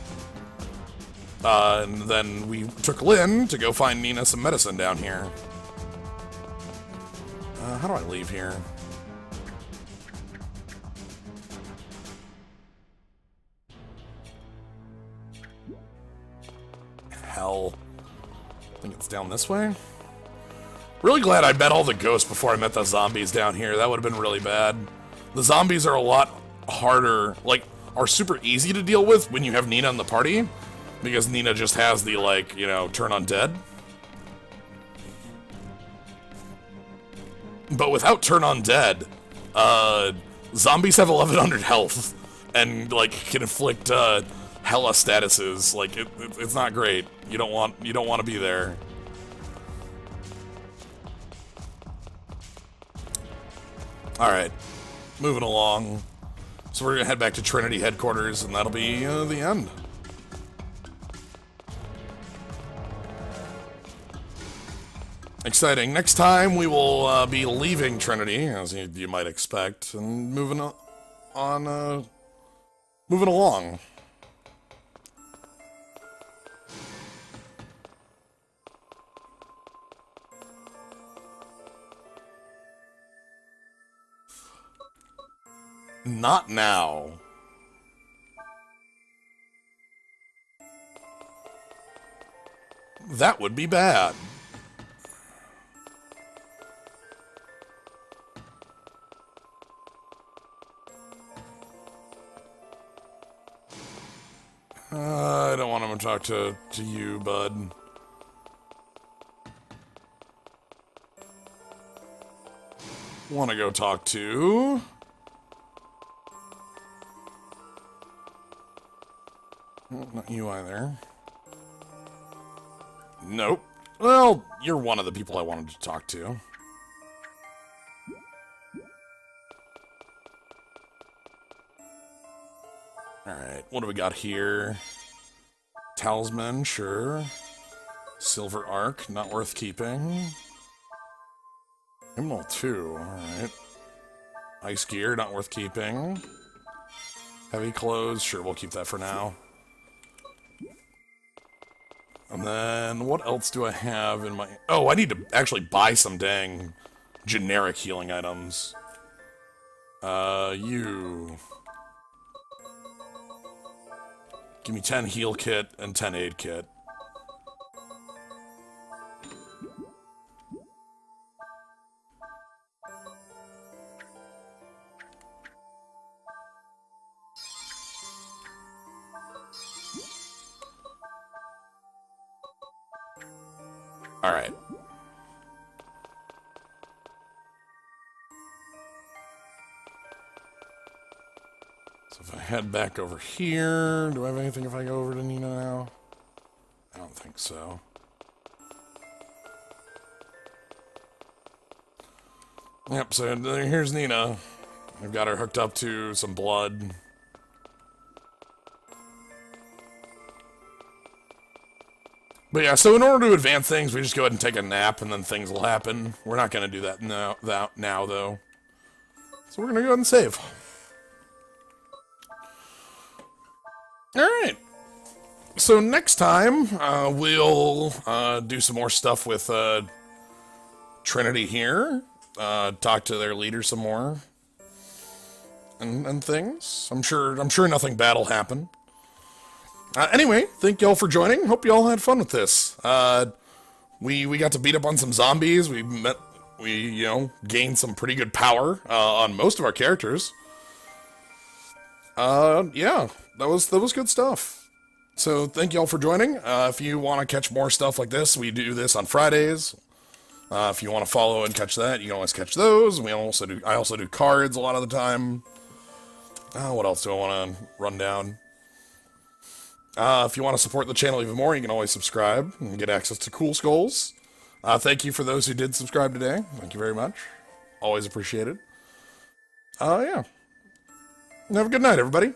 And then we took Lynn to go find Nina some medicine down here. How do I leave here? Hell. I think it's down this way. Really glad I met all the ghosts before I met the zombies down here. That would have been really bad. The zombies are a lot harder, like, are super easy to deal with when you have Nina in the party, because Nina just has the, like, you know, turn undead. But without turn undead, zombies have 1100 health and, like, can inflict hella statuses. Like, it's not great. You don't want to be there. Alright, moving along. So we're gonna head back to Trinity headquarters, and that'll be the end. Exciting. Next time we will be leaving Trinity, as you might expect, and moving along. Not now. That would be bad. I don't want him to talk to you, bud. Want to go talk to... Oh, not you either. Nope. Well, you're one of the people I wanted to talk to. Alright, what do we got here? Talisman, sure. Silver Arc, not worth keeping. Emerald 2, alright. Ice Gear, not worth keeping. Heavy Clothes, sure, we'll keep that for now. And then, what else do I have in my... Oh, I need to actually buy some dang generic healing items. You... Give me 10 heal kit and 10 aid kit. Alright. So if I head back over here, do I have anything if I go over to Nina now? I don't think so. Yep, so here's Nina. I've got her hooked up to some blood. But yeah, so in order to advance things, we just go ahead and take a nap, and then things will happen. We're not going to do that now, though. So we're going to go ahead and save. Alright. So next time, we'll do some more stuff with Trinity here. Talk to their leader some more. And things. I'm sure nothing bad will happen. Anyway, thank y'all for joining. Hope y'all had fun with this. We got to beat up on some zombies. We gained some pretty good power on most of our characters. Yeah, that was good stuff. So thank y'all for joining. If you want to catch more stuff like this, we do this on Fridays. If you want to follow and catch that, you can always catch those. I also do cards a lot of the time. What else do I want to run down? If you want to support the channel even more, you can always subscribe and get access to cool skulls. Thank you for those who did subscribe today. Thank you very much. Always appreciated. Yeah. Have a good night, everybody.